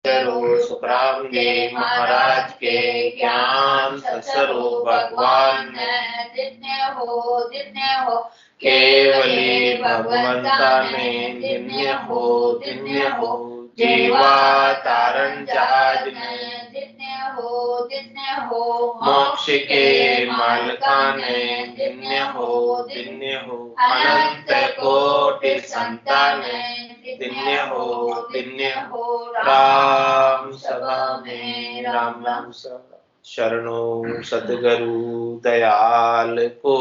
जरूर सुखरामजी महाराज के ज्ञान सत्स्वरूप भगवान दिन्य हो केवली भगवंता ने दिन्य हो जीवा तारण जहाज ने दिन्य हो मोक्ष के मालका ने दिन्य हो अनंत कोटि संताने दिन्य हो राम सभा में राम राम सभा शरणों सतगुरु दयाल को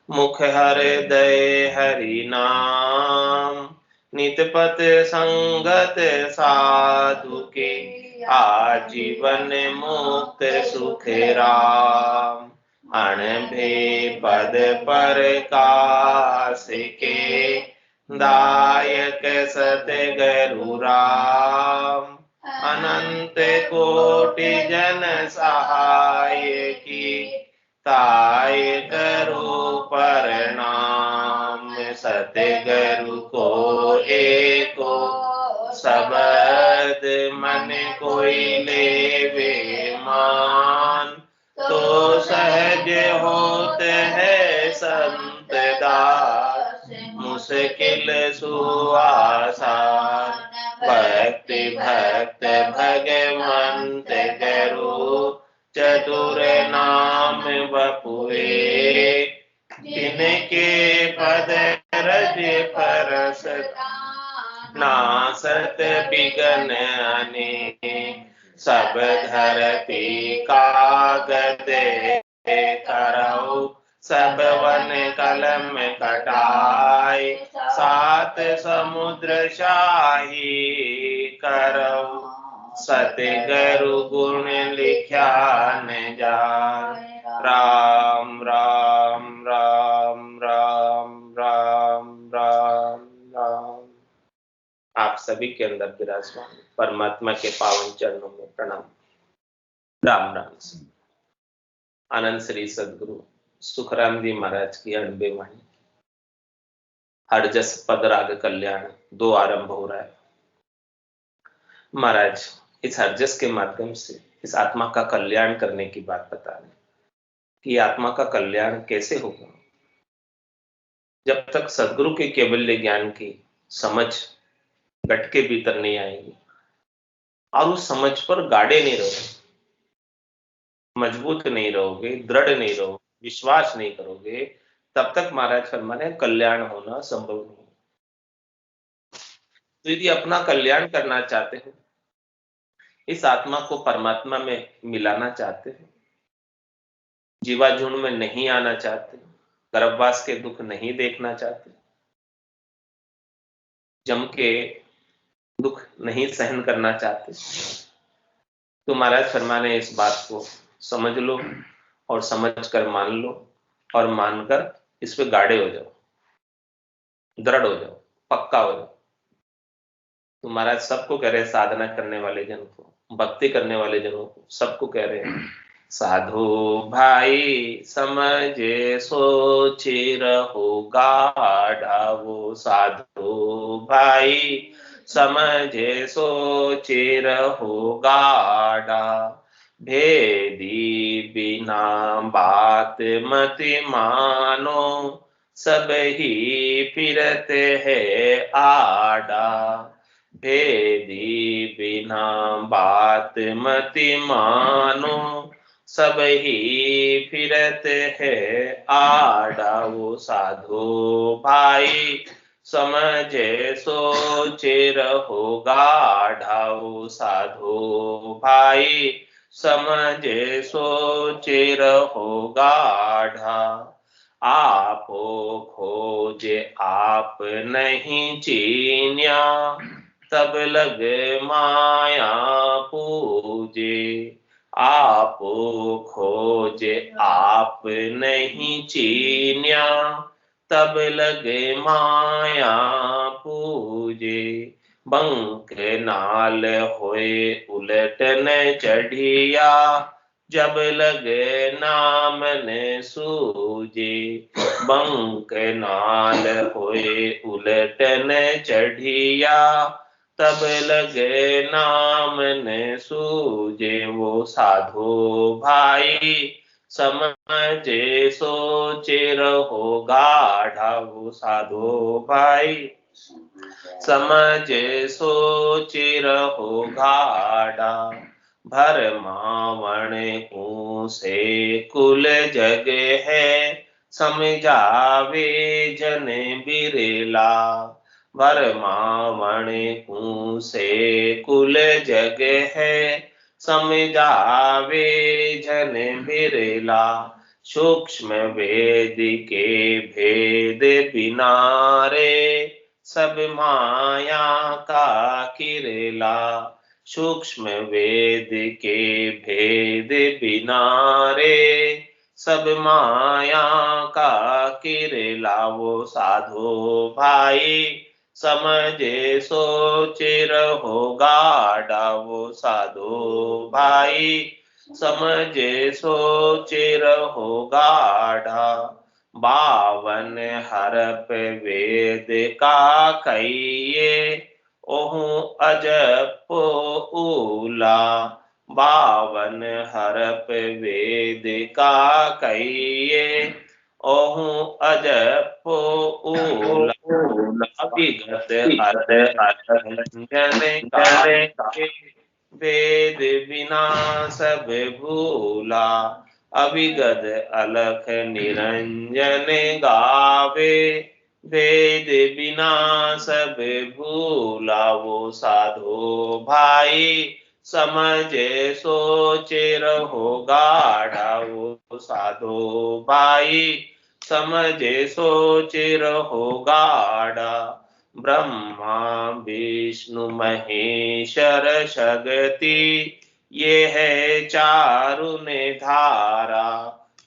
मुख हृदय हरि नाम नितपत संगत साधु के आजीवन मुक्त सुख राम अनभे पद पर कास के दायक सतगुरु राम अनंत कोटि जन सहाय की ताय करो प्रणाम सतगुरु को एको शब्द मन कोई लेवे मान तो सहज होते है संत दास मुश्किल सुआसान भक्ति भक्त भगवंत करो चतुर नाम बपुए जिनके पद रज परस नासत बिगन अने सब धरती कागद करौ सब वन कलम कटाई सात समुद्र शाही करौ सतगुरु गुण लिख्या न जाय राम राम राम राम राम राम राम। आप सभी के अंदर विराजमान परमात्मा के पावन चरणों में प्रणाम। राम राम। आनंद श्री सदगुरु सुखराम जी महाराज की अणबे वाणी हरजस पद राग कल्याण 2 आरंभ हो रहा है। महाराज इस हरजस के माध्यम से इस आत्मा का कल्याण करने की बात बता रहे कि आत्मा का कल्याण कैसे होगा। जब तक सदगुरु के केवल्य ज्ञान की समझ घट के भीतर नहीं आएगी और उस समझ पर गाढ़े नहीं रहोगे, मजबूत नहीं रहोगे, दृढ़ नहीं रहोगे, विश्वास नहीं करोगे, तब तक महाराज फरमाने कल्याण होना संभव नहीं। तो यदि अपना कल्याण करना चाहते हो, इस आत्मा को परमात्मा में मिलाना चाहते हो, जीवा झुंड में नहीं आना चाहते, गर्भवास के दुख नहीं देखना चाहते, जम के दुख नहीं सहन करना चाहते, तो महाराज फरमाने इस बात को समझ लो और समझकर मान लो और मानकर इस पे गाढ़े हो जाओ, दृढ़ हो जाओ, पक्का हो जाओ। तो महाराज सबको कह रहे हैं, साधना करने वाले जन को, भक्ति करने वाले जनों को, सबको कह रहे हैं साधु भाई समझे सोचे रहो गाढ़ा वो, साधु भाई समझे सोचे रहो गाढ़ा, भेदी बिना बात मत मानो, सब ही फिरत है आड़ा, भेदी बिना बात मत मानो, सब ही फिरत है आड़ा वो, साधु भाई समझे सोचे रहो गाढ़ा वो, साधु भाई समझे सोचे रहो गाढ़ा, आपो खोजे आप नहीं चीन्या, तब लगे माया पूजे, आपो खोजे आप नहीं चीन्या, तब लगे माया पूजे, बंक नाल होए उलटन चढ़िया, जब लगे नाम ने सूजे, बंक नाल होए उलटन चढ़िया, तब लगे नाम ने सूझे वो साधो भाई, समझे सोचे रहो गाढ़ा वो साधो भाई, समझे सोचे रहो गाढ़ा। भर मावण से कुल जग है, समझावे जन बिरेला। भर मावण से कुल जग है, समझावे जन बिरेला। सूक्ष्म वेद के भेद बिनारे, सब माया का किरेला। सूक्ष्म वेद के भेद बिनारे, सब माया का किरेला। वो साधो भाई, समझे सोचे रहो गाढ़ा वो साधो भाई, समझे सोचे रहो गाढ़ा। 52 हरप वेद का कहिए, ओहु अजप ऊला। 52 हरप वेद का कहिए, ओहु अजप ऊला। अभिगत अर्थ गावे, वेद बिना सब भूला। अभिगत अलख निरंजन गावे, वेद बिना सब भूला। वो साधो भाई, समझे सोचे रहो गाढ़ा वो साधो भाई, समझे सोचे रहो गाढ़ा। ब्रह्मा विष्णु महेश्वर शक्ति, ये है चारु ने धारा।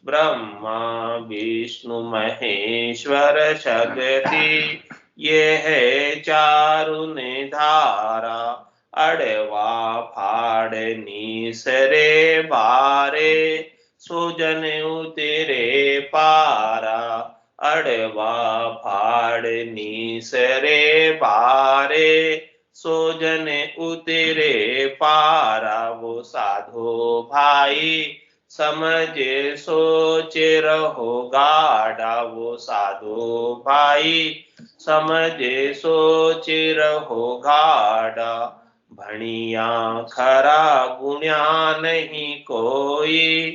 ब्रह्मा विष्णु महेश्वर शक्ति, ये है चारु ने धारा। अड़वा फाड़ नीसरे बारे, सुजन उतरे पारा। अड़वा फाड़ नीसरे बारे, सोजन उतरे पारा। वो साधो भाई, समझे सोचे रहो गाढ़ा वो साधो भाई, समझे सोचे रहो गाढ़ा। भणिया खरा गुण्या नहीं कोई,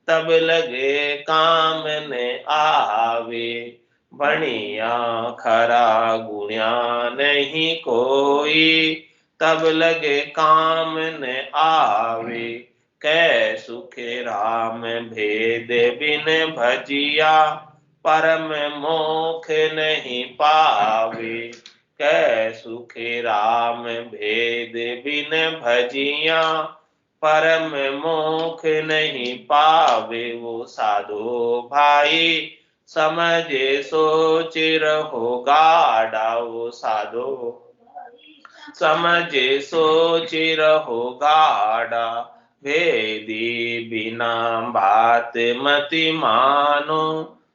तब लगे काम ने आवे। भणिया खरा गुण्या नहीं कोई, तब लगे काम ने आवे। कै सुखे राम भेद बिन भजिया, परम मोक्ष नहीं पावे। कै सुखे राम भेद बिन भजिया, परम मोक्ष नहीं पावे। वो साधो भाई, समझे सोचे रहो गाढ़ा वो साधो, समझे सोचे रहो गाढ़ा। भेदी बिना बात मति मानो,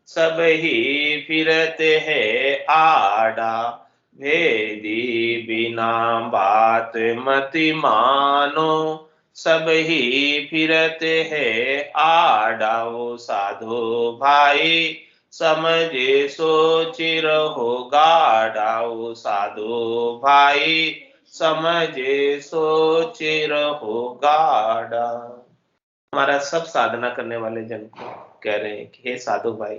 सब ही फिरते है आड़ा। भेदी बिना बात मति मानो, सब ही फिरते है आड़ा। वो साधो भाई, समझे सोचे रहो गाढ़ा वो साधो भाई, समझे सोचे रहो गाढ़ा। हमारा सब साधना करने वाले जन को कह रहे हैं कि हे साधु भाई,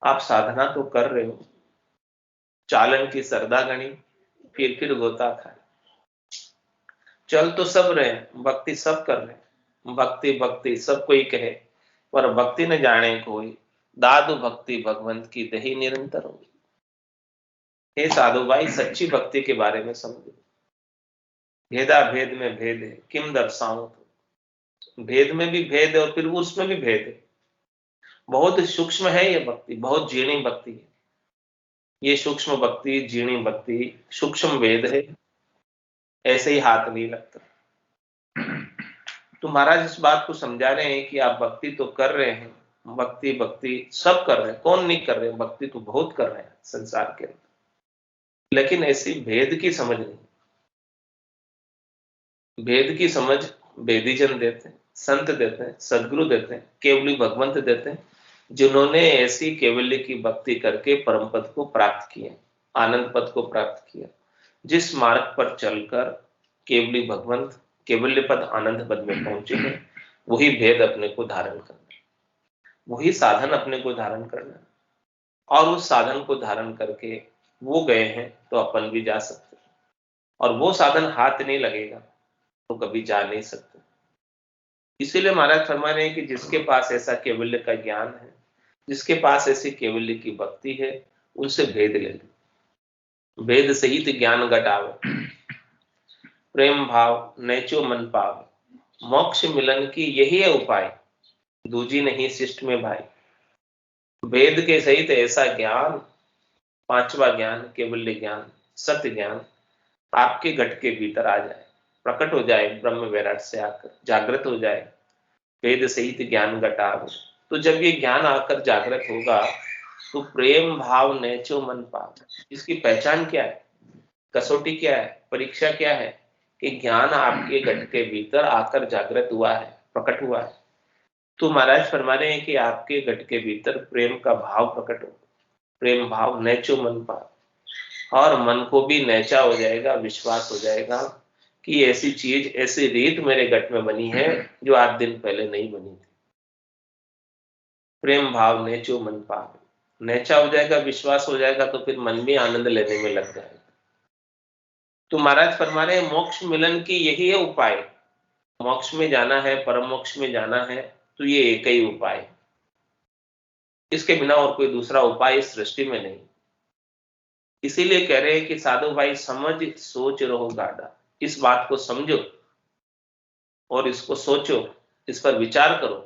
आप साधना तो कर रहे हो, चालन की सरदा गणी फिर गोता खाए। चल तो सब रहे, भक्ति सब कर रहे, भक्ति भक्ति सब कोई कहे, पर भक्ति न जाने कोई, दादु भक्ति भगवंत की दही निरंतर होगी। हे साधु भाई, सच्ची भक्ति के बारे में समझो। भेदा भेद में भेद है, किम दर्शाऊं। तो भेद में भी भेद है और फिर उसमें भी भेद है। बहुत सूक्ष्म है ये भक्ति, बहुत जीर्णी भक्ति है ये। सूक्ष्म भक्ति, जीर्णी भक्ति, सूक्ष्म वेद है, ऐसे ही हाथ नहीं लगता। तो महाराज इस बात को समझा रहे हैं कि आप भक्ति तो कर रहे हैं, भक्ति भक्ति सब कर रहे हैं, कौन नहीं कर रहे, भक्ति तो बहुत कर रहे हैं संसार के अंदर, लेकिन ऐसी भेद की समझ नहीं। भेद की समझ वेदी जन देते हैं, संत देते हैं, सदगुरु देते हैं, केवली भगवंत देते हैं, जिन्होंने ऐसी केवल्य की भक्ति करके परम पद को प्राप्त किया, आनंद पद को प्राप्त किया। जिस मार्ग पर चलकर केवली भगवंत केवल्य पद आनंद पद में पहुंचे हैं, वही भेद अपने को धारण करना, वही साधन अपने को धारण करना, और उस साधन को धारण करके वो गए हैं तो अपन भी जा सकते हैं। और वो साधन हाथ नहीं लगेगा तो कभी जा नहीं सकते। इसीलिए महाराज फरमा रहे हैं कि जिसके पास ऐसा केवल्य का ज्ञान है, जिसके पास ऐसी केवल्य की भक्ति है, उनसे भेद ले लो। भेद सहित ज्ञान घटावे, प्रेम भाव नैचो मन पावे, मोक्ष मिलन की यही है उपाय, दूजी नहीं शिष्ट में भाई। वेद के सहित ऐसा ज्ञान, पांचवा ज्ञान केवल्य ज्ञान, सत्य ज्ञान आपके घट के भीतर आ जाए, प्रकट हो जाए, ब्रह्म वैराट से आकर जागृत हो जाए, वेद सहित ज्ञान घटावे। तो जब ये ज्ञान आकर जागृत होगा तो प्रेम भाव नैचो मन पाव, इसकी पहचान क्या है, कसौटी क्या है, परीक्षा क्या है, कि ज्ञान आपके घट के भीतर आकर जागृत हुआ है, प्रकट हुआ है। तो महाराज फरमा रहे हैं कि आपके घट के भीतर प्रेम का भाव प्रकट हो, प्रेम भाव नैचो मन पाव, और मन को भी नैचा हो जाएगा, विश्वास हो जाएगा कि ऐसी चीज, ऐसी रीत मेरे घट में बनी है जो 8 दिन पहले नहीं बनी थी। प्रेम भाव नैचो मन पाव, नैचा हो जाएगा, विश्वास हो जाएगा, तो फिर मन भी आनंद लेने में लग जाएगा। तो महाराज फरमा रहे हैं मोक्ष मिलन की यही है उपाय, मोक्ष में जाना है, परम मोक्ष में जाना है, तो ये एक ही उपाय है, इसके बिना और कोई दूसरा उपाय इस सृष्टि में नहीं। इसीलिए कह रहे हैं कि साधु भाई समझ सोच रहो गाढ़ा, इस बात को समझो और इसको सोचो, इस पर विचार करो,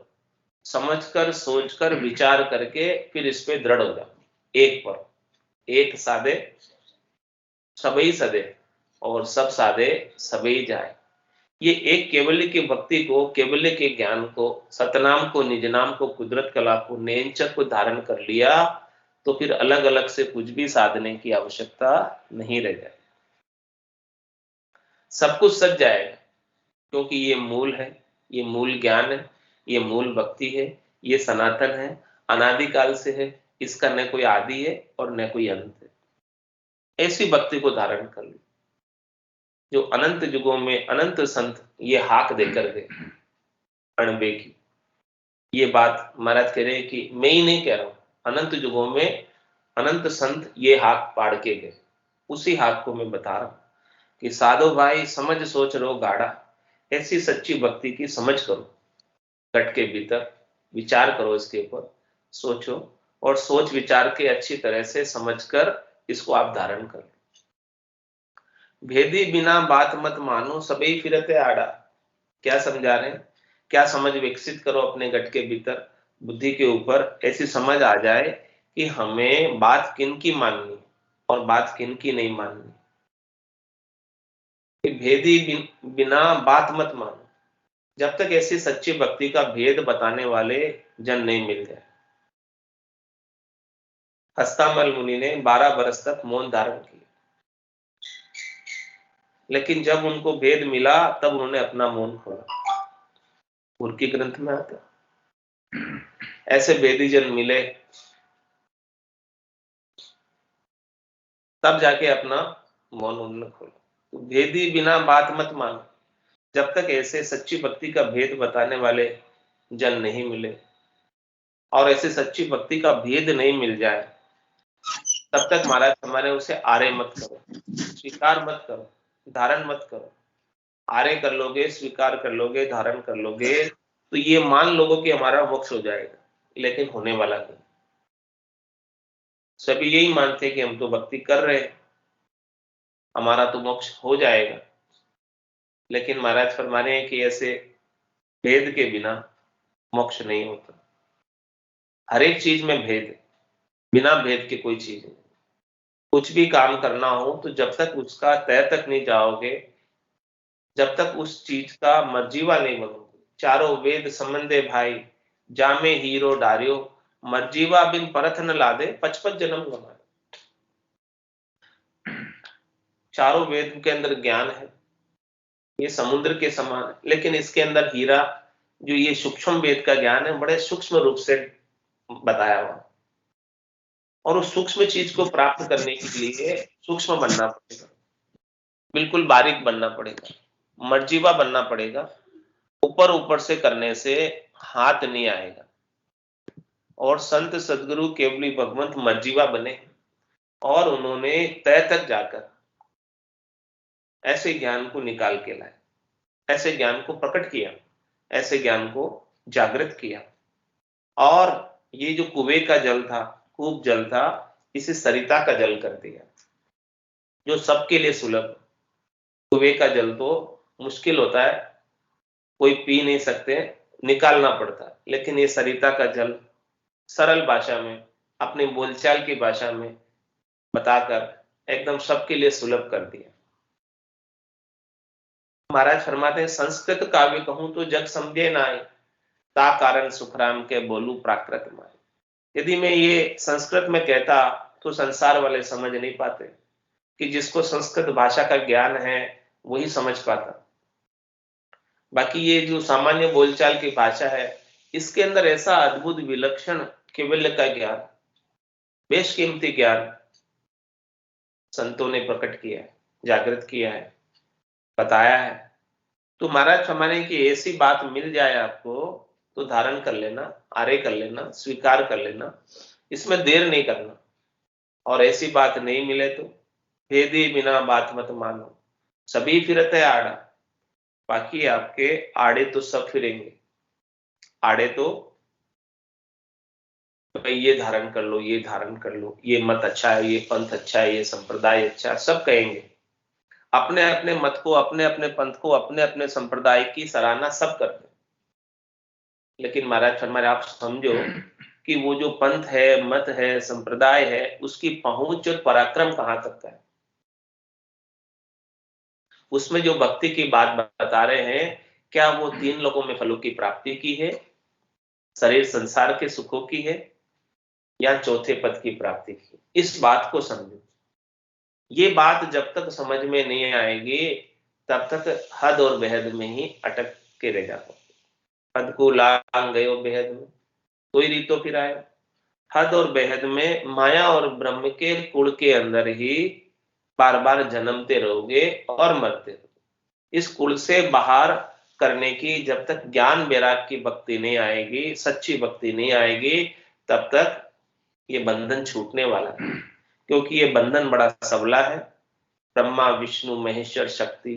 समझकर सोचकर विचार करके फिर इस पे दृढ़ हो जाओ। एक पर एक साधे सबई सदे, और सब साधे सबई जाए। ये एक केवल्य की भक्ति को, केवल्य के ज्ञान को, सतनाम को, निज नाम को, कुदरत कला को, नेंचक को धारण कर लिया तो फिर अलग अलग से कुछ भी साधने की आवश्यकता नहीं रह जाए, सब कुछ सज जाएगा, क्योंकि ये मूल है, ये मूल ज्ञान है, ये मूल भक्ति है, ये सनातन है, अनादिकाल से है, इसका न कोई आदि है और न कोई अंत है। ऐसी भक्ति को धारण कर ली जो अनंत युगों में अनंत संत ये हाक देकर गए, अणबे की। ये बात महाराज कह रहे हैं कि मैं ही नहीं कह रहा हूं, अनंत युगों में अनंत संत ये हाक पाड़ के गए, उसी हाक को मैं बता रहा हूं कि साधो भाई समझ सोच रो गाढ़ा, ऐसी सच्ची भक्ति की समझ करो, घट के भीतर विचार करो, इसके ऊपर सोचो, और सोच विचार के अच्छी तरह से समझकर इसको आप धारण करो। भेदी बिना बात मत मानो, सबई फिरते आड़ा। क्या समझा रहे हैं, क्या समझ विकसित करो अपने घट के भीतर, बुद्धि के ऊपर ऐसी समझ आ जाए कि हमें बात किन की माननी और बात किन की नहीं माननी। भेदी बिना बात मत मानो, जब तक ऐसी सच्ची भक्ति का भेद बताने वाले जन नहीं मिल जाए। हस्तामल मुनि ने 12 बरस तक मौन धारण किया, लेकिन जब उनको भेद मिला तब उन्होंने अपना मौन खोला। उनकी ग्रंथ में आता, ऐसे भेदी जन मिले तब जाके अपना मौन उन्होंने खोला। तो भेदी बिना बात मत मानो, जब तक ऐसे सच्ची भक्ति का भेद बताने वाले जन नहीं मिले और ऐसे सच्ची भक्ति का भेद नहीं मिल जाए, तब तक महाराज हमारे उसे आरे मत करो, स्वीकार मत करो, धारण मत करो। आरे कर लोगे, स्वीकार कर लोगे, धारण कर लोगे तो ये मान लोगो कि हमारा मोक्ष हो जाएगा, लेकिन होने वाला नहीं। सभी यही मानते हैं कि हम तो भक्ति कर रहे हैं, हमारा तो मोक्ष हो जाएगा, लेकिन महाराज फरमा रहे हैं कि ऐसे भेद के बिना मोक्ष नहीं होता। हर एक चीज में भेद है, बिना भेद के कोई चीज नहीं। कुछ भी काम करना हो तो जब तक उसका तय तक नहीं जाओगे, जब तक उस चीज का मर्जीवा नहीं बनोगे। चारों वेद संबंधे भाई, जामे हीरो डारियो, मर्जीवा बिन परथ न लादे, 55 जन्म गंवाए। चारों वेद के अंदर ज्ञान है, ये समुद्र के समान है, लेकिन इसके अंदर हीरा, जो ये सूक्ष्म वेद का ज्ञान है, बड़े सूक्ष्म रूप से बताया हुआ, और उस सूक्ष्म चीज को प्राप्त करने के लिए सूक्ष्म बनना पड़ेगा, बिल्कुल बारीक बनना पड़ेगा, मर्जीवा बनना पड़ेगा। ऊपर ऊपर से करने से हाथ नहीं आएगा। और संत सदगुरु केवली भगवंत मर्जीवा बने और उन्होंने तय तक जाकर ऐसे ज्ञान को निकाल के लाए, ऐसे ज्ञान को प्रकट किया, ऐसे ज्ञान को जागृत किया। और ये जो कुएं का जल था, कूप जल था, इसे सरिता का जल कर दिया, जो सबके लिए सुलभ। कुएं का जल तो मुश्किल होता है, कोई पी नहीं सकते, निकालना पड़ता है, लेकिन ये सरिता का जल सरल भाषा में, अपनी बोलचाल की भाषा में बताकर एकदम सबके लिए सुलभ कर दिया। महाराज फरमाते हैं, संस्कृत काव्य कहूं तो जग समझे नाय, ता कारण सुखराम के बोलू प्राकृत माय। यदि मैं ये संस्कृत में कहता तो संसार वाले समझ नहीं पाते, कि जिसको संस्कृत भाषा का ज्ञान है वही समझ पाता। बाकी ये जो सामान्य बोलचाल की भाषा है, इसके अंदर ऐसा अद्भुत विलक्षण केवल्य का ज्ञान, बेशकीमती ज्ञान संतों ने प्रकट किया है, जागृत किया है, बताया है। तो महाराज फरमाने की ऐसी बात मिल जाए आपको तो धारण कर लेना, आरे कर लेना, स्वीकार कर लेना, इसमें देर नहीं करना। और ऐसी बात नहीं मिले तो भेदी बिना बात मत मानो, सभी फिरते आड़ा। बाकी आपके आड़े तो सब फिरेंगे। आड़े तो भाई ये धारण कर लो, ये धारण कर लो, ये मत अच्छा है, ये पंथ अच्छा है, ये संप्रदाय अच्छा है, सब कहेंगे। अपने अपने मत को, अपने अपने पंथ को, अपने अपने संप्रदाय की सराहना सब करते हैं। लेकिन महाराज फरमाए आप समझो कि वो जो पंथ है, मत है, संप्रदाय है, उसकी पहुंच और पराक्रम कहां तक का है। उसमें जो भक्ति की बात बता रहे हैं, क्या वो 3 लोगों में फलों की प्राप्ति की है, शरीर संसार के सुखों की है, या चौथे पद की प्राप्ति की। इस बात को समझो। ये बात जब तक समझ में नहीं आएगी तब तक हद और बेहद में ही अटक के रह जाओ। हद को लांग गए बेहद में, कोई रीतो फिर आए। हद और बेहद में माया और ब्रह्म के कुड़ के अंदर ही बार बार जन्मते रहोगे और मरते रहोगे। इस कुड़ से बाहर करने की जब तक ज्ञान वैराग की भक्ति नहीं आएगी, सच्ची भक्ति नहीं आएगी, तब तक ये बंधन छूटने वाला है। क्योंकि ये बंधन बड़ा सबला है। ब्रह्मा विष्णु महेश्वर शक्ति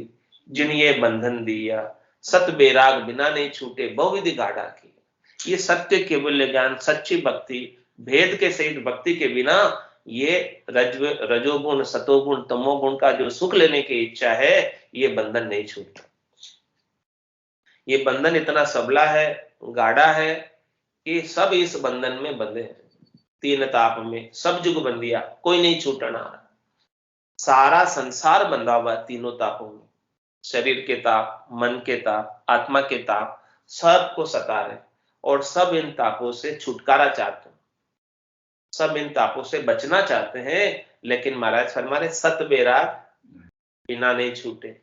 जिन ये बंधन दिया, सत बैराग बिना नहीं छूटे बहुविधि गाढ़ा की। ये सत्य केवल ज्ञान, सच्ची भक्ति, भेद के सहित भक्ति के बिना ये रजोगुण सतोगुण तमोगुण का जो सुख लेने की इच्छा है, ये बंधन नहीं छूटता। ये बंधन इतना सबला है, गाढ़ा है कि सब इस बंधन में बंधे हैं। 3 ताप में सब जुग बंदिया, कोई नहीं छूटना। सारा संसार बंधा हुआ तीनों तापों में। शरीर के ताप, मन के ताप, आत्मा के ताप सबको सता रहे, और सब इन तापों से छुटकारा चाहते हैं, सब इन तापों से बचना चाहते हैं। लेकिन महाराज फरमाने सत बैराग बिना नहीं छूटे,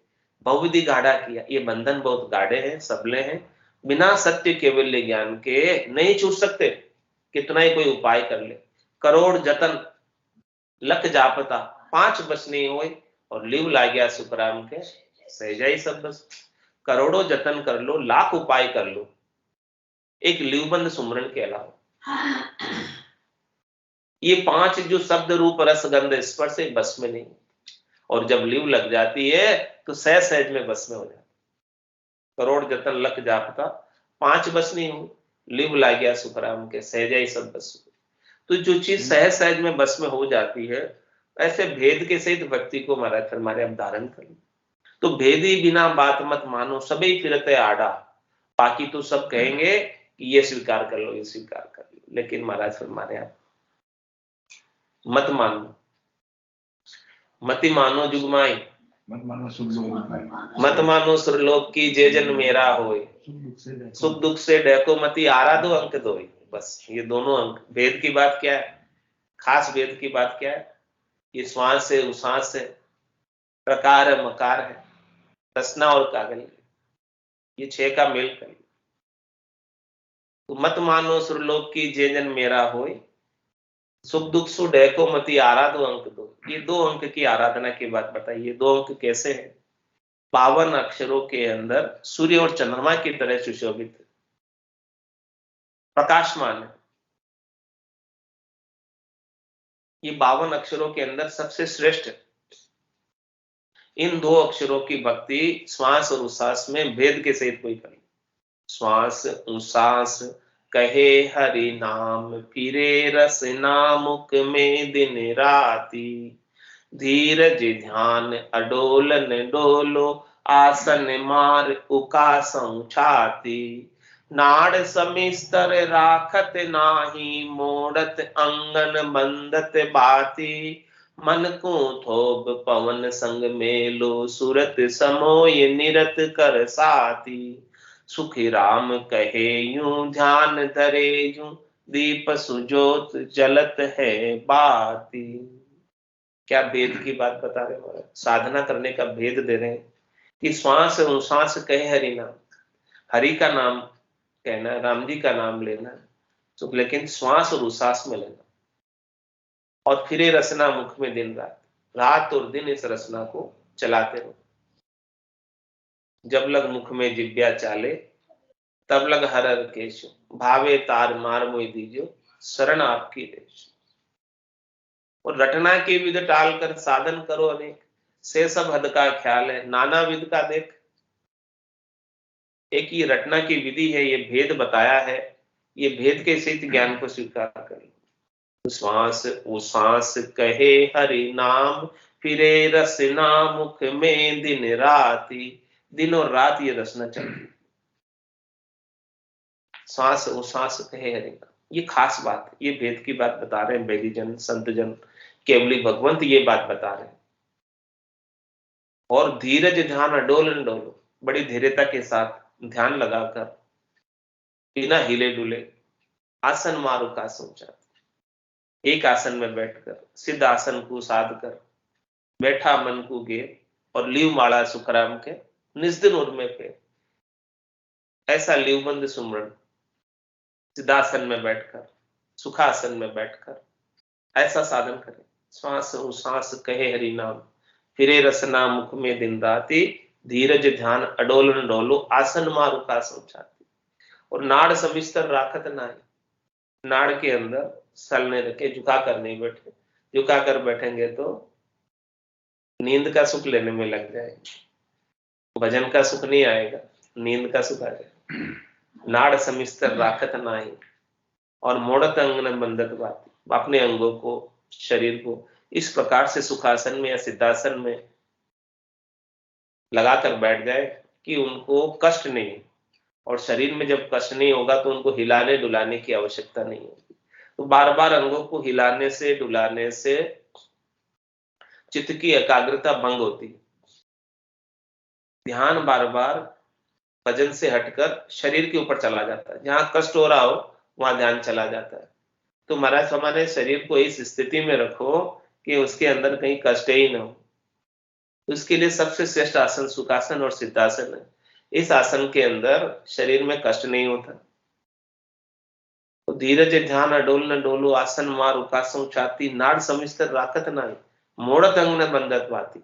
बहुविधि गाढ़ा किया। ये बंधन बहुत गाढ़े हैं, सबले हैं, बिना सत्य केवल्य ज्ञान के नहीं छूट सकते। कितना ही कोई उपाय कर ले, करोड़ जतन लख जापता, 5 बस नहीं होए, और लिव ला गया सुखराम के सहजा ही सब बस। करोड़ों जतन कर लो, लाख उपाय कर लो, एक लिवबंद सुमरन के अलावा ये 5 जो शब्द रूप रस गंध स्पर्श से बस में नहीं। और जब लिव लग जाती है तो सहज में बस में हो जाती। करोड़ जतन लख जापता, 5 बस नहीं हो, लिव ला गया सुखराम के सहजा ही सब बस। तो जो चीज सहज में बस में हो जाती है, ऐसे भेद के सहित भक्ति को महाराज फरमाने अब धारण कर लो। तो भेदी बिना बात मत मानो, सभी फिरते आड़ा। बाकी तो सब कहेंगे कि ये स्वीकार कर लो, ये स्वीकार कर लो, लेकिन महाराज फरमाने आप मत मानो, मति मानो जुगमाई, मत मानो सुरलोक की जे जन मेरा होए, सुख दुख से डको मति आराधो अंक दोई। बस ये दोनों अंक। भेद की बात क्या है, खास भेद की बात क्या है, ये श्वास से उश्वास से, प्रकार है मकार है, रसना और कागल, ये 6 का मेल कर। तो मत मानो सुरलोक की जे जन मेरा होय, सुख दुख सु डैको मति आराधो अंक दो। ये 2 अंक की आराधना की बात बताइए। 2 अंक कैसे है? 52 अक्षरों के अंदर सूर्य और चंद्रमा की तरह सुशोभित, प्रकाशमान है। ये 52 अक्षरों के अंदर सबसे श्रेष्ठ है। इन 2 अक्षरों की भक्ति श्वास और उश्वास में भेद के सहित कोई करे। श्वास उश्वास कहे हरि नाम, फिरे रसना मुख में दिन राती। धीरज ध्यान अडोलन डोलो, आसन मार उकासं छाती। नाड़ समिस्तर राखत नाही, मोड़त अंगन बंदत बाती। मन को थोप पवन संग मेलो, सुरत समोय निरत कर साती। सुखी राम कहे यूं ध्यान धरे यूं, दीप सुजोत जलत है बाती। क्या भेद की बात बता रहे महाराज, साधना करने का भेद दे रहे हैं कि श्वास उश्वास कहे हरि नाम, हरि का नाम कहना, राम जी का नाम लेना, तो लेकिन श्वास और उश्वास में लेना। और फिरे रसना मुख में दिन रात, रात और दिन इस रसना को चलाते रहो। जब लग मुख में जिब्या चाले, तब लग हर हर केश। भावे तार मार मोहि दीजो, शरण आपकी देश। और रटना की विध टाल कर साधन करो अनेक, से सब हद का ख्याल है नाना विध का देख। एक ये रटना की विधि है, ये भेद बताया है, ये भेद के सहित ज्ञान को स्वीकार करें। श्वास उश्वास कहे हरि नाम, फिरे रसना मुख में दिन राती। दिन और रात ये रसना चलती। श्वास उश्वास कहे हरि नाम, ये खास बात है, ये भेद की बात बता रहे हैं वैदी जन, संत जन, केवली भगवंत ये बात बता रहे हैं। और धीरज ध्यान अडोलन डोलो, बड़ी धीरता के साथ ध्यान लगाकर बिना हिले डुले आसन मारो का सोचा। एक आसन में बैठकर सिद्ध आसन को साध कर बैठा मन को गे, और लीव माड़ा सुखराम के निज दिन उर्मे पे। ऐसा लीवबंद सुमरण सिद्धासन में बैठकर, सुखासन में बैठकर ऐसा साधन करें। श्वास उश्वास कहे हरि नाम, फिरे रसना मुख में दिन राती। धीरज ध्यान अडोलन डोलो, आसन मारू का सोचाती। और नाड़ सविस्तर राखत नाही, नाड़ के अंदर सलने रखे, झुका कर नहीं बैठे। झुका कर बैठेंगे तो नींद का सुख लेने में लग जाएगा, भजन का सुख नहीं आएगा, नींद का सुख आ जाएगा। नाड़ समिस्तर राखत नाही, और मोड़त अंगन बंधत बाती। अपने अंगों को, शरीर को इस प्रकार से सुखासन में या सिद्धासन में लगाकर बैठ जाए कि उनको कष्ट नहीं। और शरीर में जब कष्ट नहीं होगा तो उनको हिलाने डुलाने की आवश्यकता नहीं होगी। तो बार बार अंगों को हिलाने से डुलाने से चित्त की एकाग्रता भंग होती है। ध्यान बार बार भजन से हटकर शरीर के ऊपर चला जाता है। जहां कष्ट हो रहा हो वहां ध्यान चला जाता है। तो महाराज हमारे शरीर को इस स्थिति में रखो कि उसके अंदर कहीं कष्ट ही ना हो। उसके लिए सबसे श्रेष्ठ आसन सुखासन और सिद्धासन है। इस आसन के अंदर शरीर में कष्ट नहीं होता। तो धीरज ध्यान अडोल न डोलो, आसन मार उकासों छाती। नाड़ समिस्तर राखत नाही, मोड़त अंग न बंधत बाती।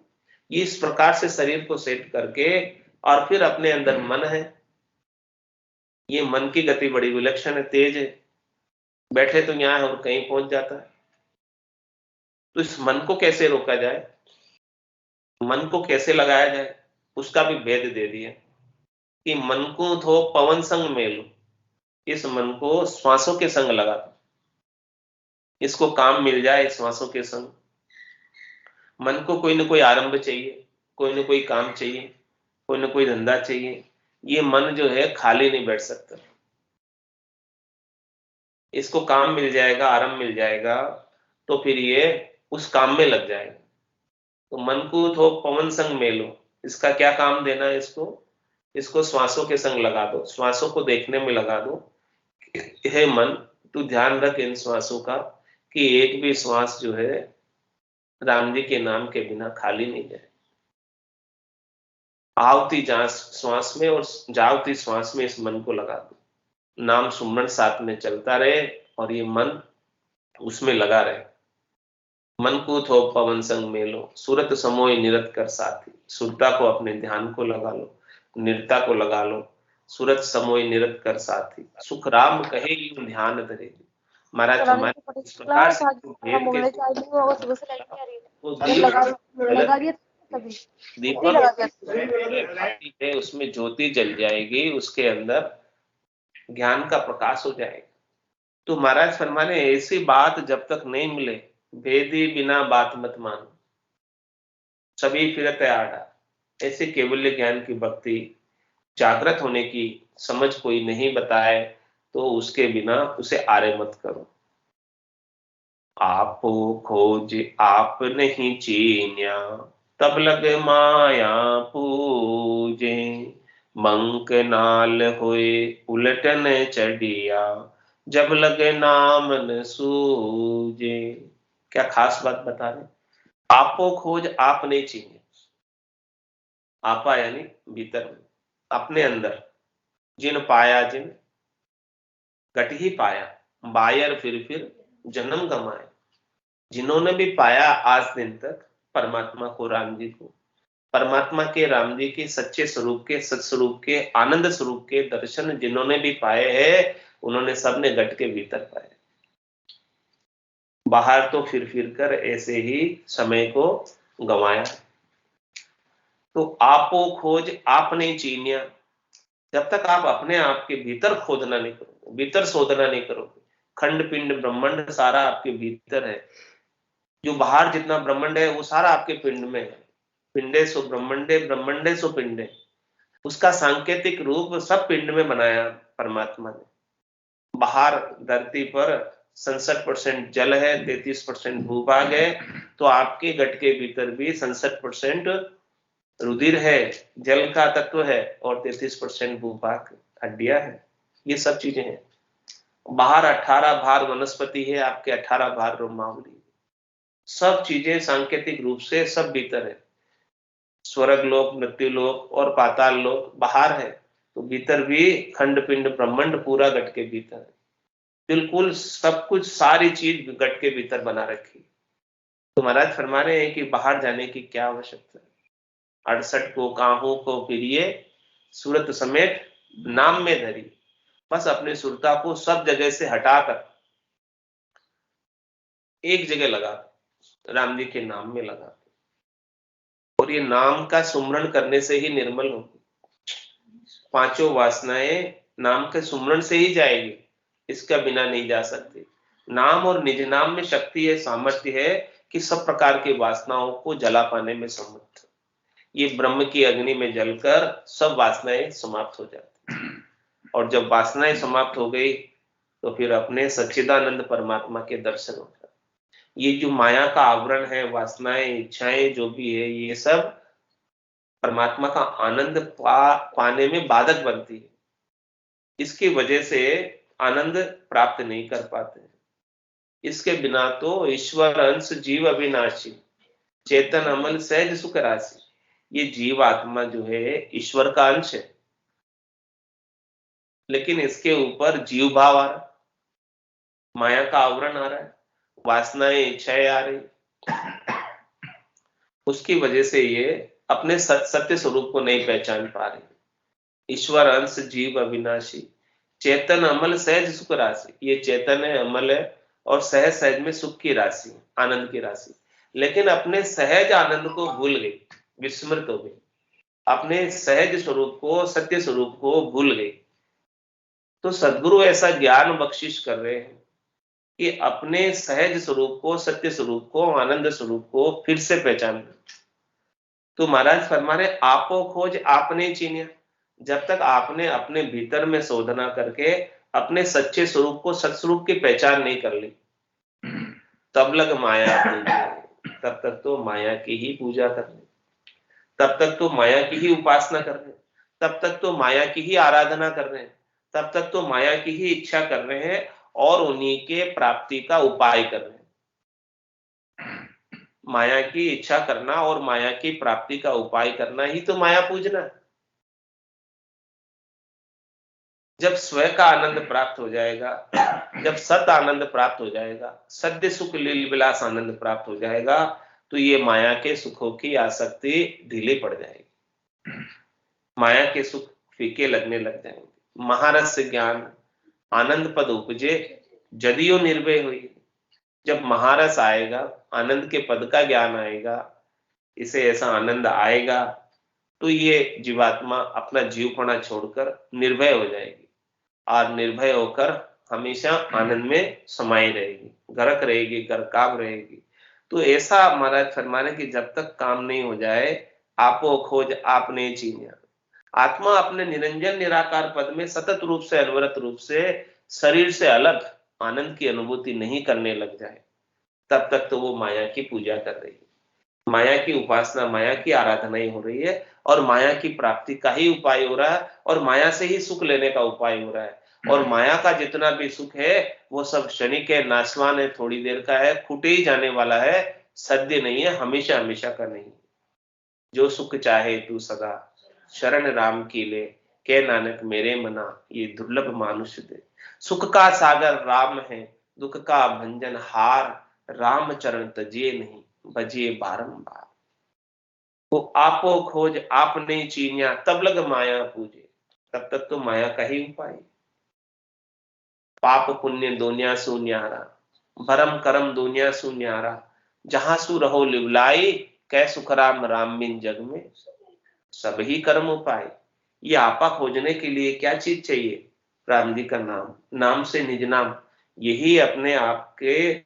इस प्रकार से शरीर को सेट करके और फिर अपने अंदर मन है। ये मन की गति बड़ी विलक्षण है, तेज है। बैठे तो यहाँ और कहीं पहुंच जाता है। तो इस मन को कैसे रोका जाए, मन को कैसे लगाया जाए, उसका भी भेद दे दिया कि मन को थो पवन संग मेलो। इस मन को श्वासों के संग लगा दो, इसको काम मिल जाए श्वासों के संग। मन को कोई ना कोई आरंभ चाहिए, कोई ना कोई काम चाहिए, कोई ना कोई धंधा चाहिए। ये मन जो है खाली नहीं बैठ सकता। इसको काम मिल जाएगा, आराम मिल जाएगा, तो फिर ये उस काम में लग जाएगा। तो मन को तो पवन संग मेलो, इसका क्या काम देना है इसको श्वासों के संग लगा दो, श्वासों को देखने में लगा दो। हे मन, तू ध्यान रख इन श्वासों का कि एक भी श्वास जो है राम जी के नाम के बिना खाली नहीं जाए। आवती श्वास में और जावती श्वास में इस मन को लगा दो। नाम सुमरन साथ में चलता रहे और ये मन उसमें लगा रहे। मन को थो पवन संग मेलो, सूरत समोय निरत कर साथी। सुरता को अपने ध्यान को लगा लो, निरता को लगा लो, सूरत समोय निरत कर साथी। सुख राम कहे यूं ध्यान धरे। महाराज हमारे इस प्रकार से भेद के दीपक है, उसमें ज्योति जल जाएगी, उसके अंदर ज्ञान का प्रकाश हो जाएगा। तो महाराज फरमाने ऐसी बात जब तक नहीं मिले, भेदी बिना बात मत मानो, सभी फिरते आड़ा। ऐसे केवल्य ज्ञान की भक्ति जागृत होने की समझ कोई नहीं बताए तो उसके बिना उसे आरे मत करो। आपो खोज आप नहीं चीन्या, तब लग माया पूजे। मंक नाल होए उलटन चढ़िया, जब लगे नाम न सूझे। क्या खास बात बता रहे। आपो खोज आप नहीं चीन्या, आपा यानी भीतर में, अपने अंदर। जिन पाया जिन घट ही पाया, बायर फिर जन्म गमाए। जिन्होंने भी पाया आज दिन तक परमात्मा को, राम जी को, परमात्मा के, राम जी के सच्चे स्वरूप के, सत्स्वरूप के, आनंद स्वरूप के दर्शन जिन्होंने भी पाए हैं, उन्होंने सबने घट के भीतर पाए। बाहर तो फिर कर ऐसे ही समय को गंवाया। तो आपो खोज आप नहीं चीनिया, जब तक आप अपने आप के भीतर खोदना नहीं करोगे, भीतर शोधना नहीं करोगे। खंड पिंड ब्रह्मांड सारा आपके भीतर है। जो बाहर जितना ब्रह्मांड है वो सारा आपके पिंड में है। पिंडे सो ब्रह्मांडे, ब्रह्मांडे सो पिंडे। उसका सांकेतिक रूप सब पिंड में बनाया परमात्मा ने। बाहर धरती पर 67% जल है, 33% भूभाग है, तो आपके घट के भीतर भी 67% रुधिर है, जल का तत्व है, और 33% भूभाग हड्डियां है। ये सब चीजें हैं। बाहर 18 भार वनस्पति है, आपके 18 भार रोमावली। सब चीजें सांकेतिक रूप से सब भीतर है। स्वर्ग लोक, मृत्यु लोक और पाताल लोक बाहर है, तो भीतर भी खंड पिंड ब्रह्मांड पूरा घट के भीतर है। बिल्कुल सब कुछ, सारी चीज घट के भीतर बना रखी। तो महाराज फरमा रहे हैं कि बाहर जाने की क्या आवश्यकता है। 68 को काहू को फिरिए, सूरत समेत नाम में धरी। बस अपने सुरता को सब जगह से हटाकर एक जगह लगा, राम जी के नाम में लगा। और ये नाम का सुमरण करने से ही निर्मल होगी। पांचों वासनाएं नाम के सुमरण से ही जाएगी, इसका बिना नहीं जा सकती। नाम और निज नाम में शक्ति है, सामर्थ्य है कि सब प्रकार की वासनाओं को जला पाने में समर्थ। ये ब्रह्म की अग्नि में जलकर सब वासनाएं समाप्त हो जाती। और जब वासनाएं समाप्त हो गई तो फिर अपने सच्चिदानंद परमात्मा के दर्शन हो जाते। ये जो माया का आवरण है, वासनाएं, इच्छाएं जो भी है, ये सब परमात्मा का आनंद पाने में बाधक बनती है। इसकी वजह से आनंद प्राप्त नहीं कर पाते। इसके बिना तो ईश्वर अंश जीव अविनाशी, चेतन अमल सहज सुख राशि। ये जीव आत्मा जो है ईश्वर का अंश है, लेकिन इसके ऊपर जीव भाव आ रहा, माया का आवरण आ रहा है, वासनाएं, इच्छाएं आ रही। उसकी वजह से ये अपने सत्य स्वरूप को नहीं पहचान पा रहे। ईश्वर अंश जीव अविनाशी, चेतन अमल सहज सुख राशि। ये चेतन है, अमल है, और सहज सहज में सुख की राशि, आनंद की राशि। लेकिन अपने सहज आनंद को भूल गई, विस्मृत हो गई, अपने सहज स्वरूप को, सत्य स्वरूप को भूल गई। तो सदगुरु ऐसा ज्ञान बख्शिश कर रहे हैं कि अपने सहज स्वरूप को, सत्य स्वरूप को, आनंद स्वरूप को फिर से पहचान। तो महाराज फरमा रहे, आपो खोज आपने चीनिया। जब तक आपने अपने भीतर में शोधना करके अपने सच्चे स्वरूप को, सत्स्वरूप की पहचान नहीं कर ली, तब लग माया पूजा। तब तक तो माया की ही पूजा कर रहे, तब तक तो माया की ही उपासना कर रहे, तब तक तो माया की ही आराधना कर रहे हैं, तब तक तो माया की ही इच्छा कर रहे हैं और उन्हीं के प्राप्ति का उपाय कर रहे हैं। माया की इच्छा करना और माया की प्राप्ति का उपाय करना ही तो माया पूजना है। जब स्वयं का आनंद प्राप्त हो जाएगा, जब सत आनंद प्राप्त हो जाएगा, सद्य सुख लील विलास आनंद प्राप्त हो जाएगा, तो ये माया के सुखों की आसक्ति ढीली पड़ जाएगी, माया के सुख फीके लगने लग जाएंगे। महारस ज्ञान आनंद पद उपजे जदियो निर्भय हुई। जब महारस आएगा, आनंद के पद का ज्ञान आएगा, इसे ऐसा आनंद आएगा, तो ये जीवात्मा अपना जीवपना छोड़कर निर्भय हो जाएगी और निर्भय होकर हमेशा आनंद में समाई रहेगी, गर्क रहेगी, गर्काब रहेगी। तो ऐसा महाराज फरमाने कि जब तक काम नहीं हो जाए, आपो खोज आपने चीनिया। आत्मा अपने निरंजन निराकार पद में सतत रूप से, अनवरत रूप से शरीर से अलग आनंद की अनुभूति नहीं करने लग जाए, तब तक तो वो माया की पूजा कर रही है, माया की उपासना, माया की आराधना ही हो रही है, और माया की प्राप्ति का ही उपाय हो रहा है, और माया से ही सुख लेने का उपाय हो रहा है। और माया का जितना भी सुख है वो सब क्षणिक है, नाशवान है, थोड़ी देर का है, खुटे ही जाने वाला है, सद्य नहीं है, हमेशा हमेशा का नहीं। जो सुख चाहे तू सदा शरण राम की ले, के नानक मेरे मना ये दुर्लभ मानुष दे। सुख का सागर राम है, दुख का भंजन हार, राम चरण तजिए नहीं, भजिए बारंबार। वो आपो खोज आपने चीनिया, तब लग माया पूजे। तब तक तो माया का ही उपाय। पाप पुण्य दुनिया सु न्यारा, भरम करम दुनिया सु न्यारा, जहां सु रहो लिवलाई, कै सुख राम राम बिन जग में सब ही कर्म उपाय। ये आपा खोजने के लिए क्या चीज चाहिए? राम जी का नाम, नाम से निज नाम, यही अपने आप के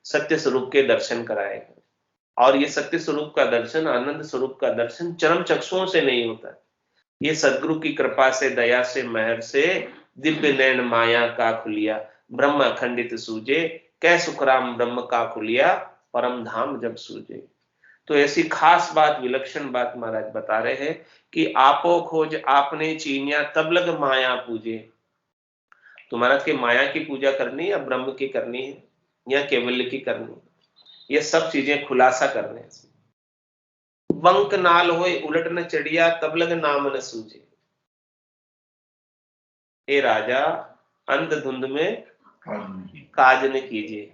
सत्य स्वरूप के दर्शन कराएगा। और ये सत्य स्वरूप का दर्शन, आनंद स्वरूप का दर्शन चरम चक्षुओं से नहीं होता, ये सदगुरु की कृपा से, दया से, मेहर से, दिव्य नैन माया का खुलिया, ब्रह्म अखंडित सूझे, कै सुखराम ब्रह्म का खुलिया, परम धाम जब सूझे। तो ऐसी खास बात, विलक्षण बात महाराज बता रहे हैं कि आपो खोज आपने चीनिया, तब लग माया पूजे। तो महाराज के माया की पूजा करनी है या ब्रह्म की करनी है या केवल्य की करनी है, ये सब चीजें खुलासा कर रहे हैं। बंक नाल होए उलट न चढ़िया, तब लग नाम न सूझे। हे राजा, अंधधुंध में काज न कीजिए,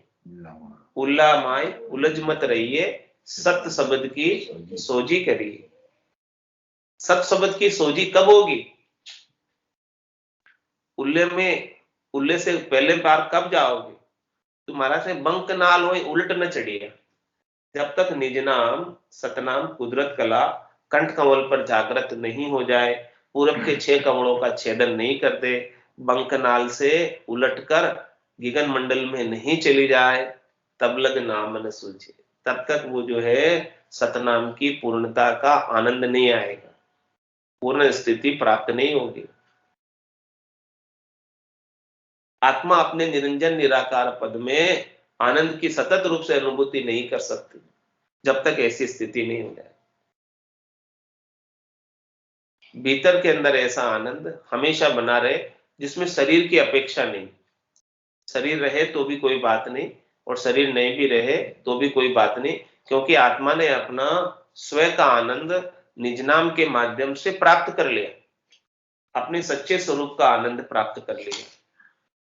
उल्ला माए उलझ मत रहिए, सत्य शब्द की सोजी करिए। सत्य शब्द की सोजी कब होगी? उल्ले से पहले बार कब जाओगे? तुम्हारा से बंक नाल होए उलट न चढ़िए। जब तक निज नाम सतनाम कुदरत कला कंठ कमल पर जागृत नहीं हो जाए, पूरब के 6 कमलों का छेदन नहीं करते, बंकनाल से उलटकर गिगन मंडल में नहीं चली जाए, तब लग नाम न सूझे। तब तक वो जो है सतनाम की पूर्णता का आनंद नहीं आएगा, पूर्ण स्थिति प्राप्त नहीं होगी। आत्मा अपने निरंजन निराकार पद में आनंद की सतत रूप से अनुभूति नहीं कर सकती जब तक ऐसी स्थिति नहीं हो जाए। भीतर के अंदर ऐसा आनंद हमेशा बना रहे जिसमें शरीर की अपेक्षा नहीं, शरीर रहे तो भी कोई बात नहीं और शरीर नहीं भी रहे तो भी कोई बात नहीं, क्योंकि आत्मा ने अपना स्वयं का आनंद निज नाम के माध्यम से प्राप्त कर लिया, अपने सच्चे स्वरूप का आनंद प्राप्त कर लिया।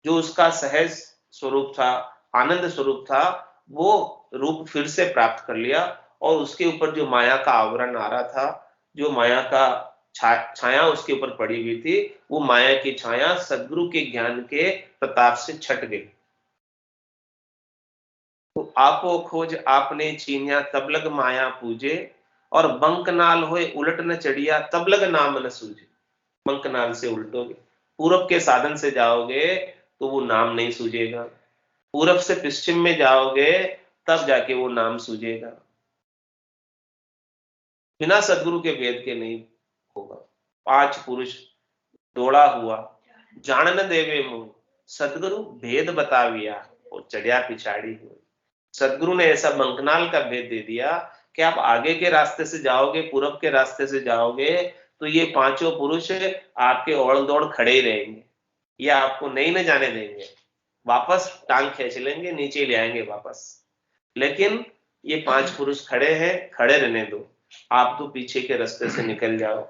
जो उसका सहज स्वरूप था, आनंद स्वरूप था, वो रूप फिर से प्राप्त कर लिया, और उसके ऊपर जो माया का आवरण आ रहा था, जो माया का छाया उसके ऊपर पड़ी हुई थी, वो माया की छाया सदगुरु के ज्ञान के प्रताप से छट गई। तो आपो खोज आपने चीनिया, तब लग माया पूजे, और बंकनाल होए उलट न चढ़िया, तब लग नाम न सूझे। बंकनाल से उल्टोगे, पूरब के साधन से जाओगे तो वो नाम नहीं सूझेगा, पूरब से पश्चिम में जाओगे तब जाके वो नाम सूझेगा। बिना सदगुरु के वेद के नहीं होगा। 5 पुरुष दौड़ा हुआ जानन देवे मुंह, सदगुरु भेद बताविया और चढ़िया पिछाड़ी हुए। सदगुरु ने ऐसा बंकनाल का भेद दे दिया कि आप आगे के रास्ते से जाओगे, पूरब के रास्ते से जाओगे तो ये 5 पुरुष आपके ओड़ दौड़ खड़े ही रहेंगे, ये आपको नहीं न जाने देंगे, वापस टांग खींच लेंगे, नीचे ले आएंगे वापस। लेकिन ये 5 पुरुष खड़े हैं, खड़े रहने दो, आप तो पीछे के रास्ते से निकल जाओ।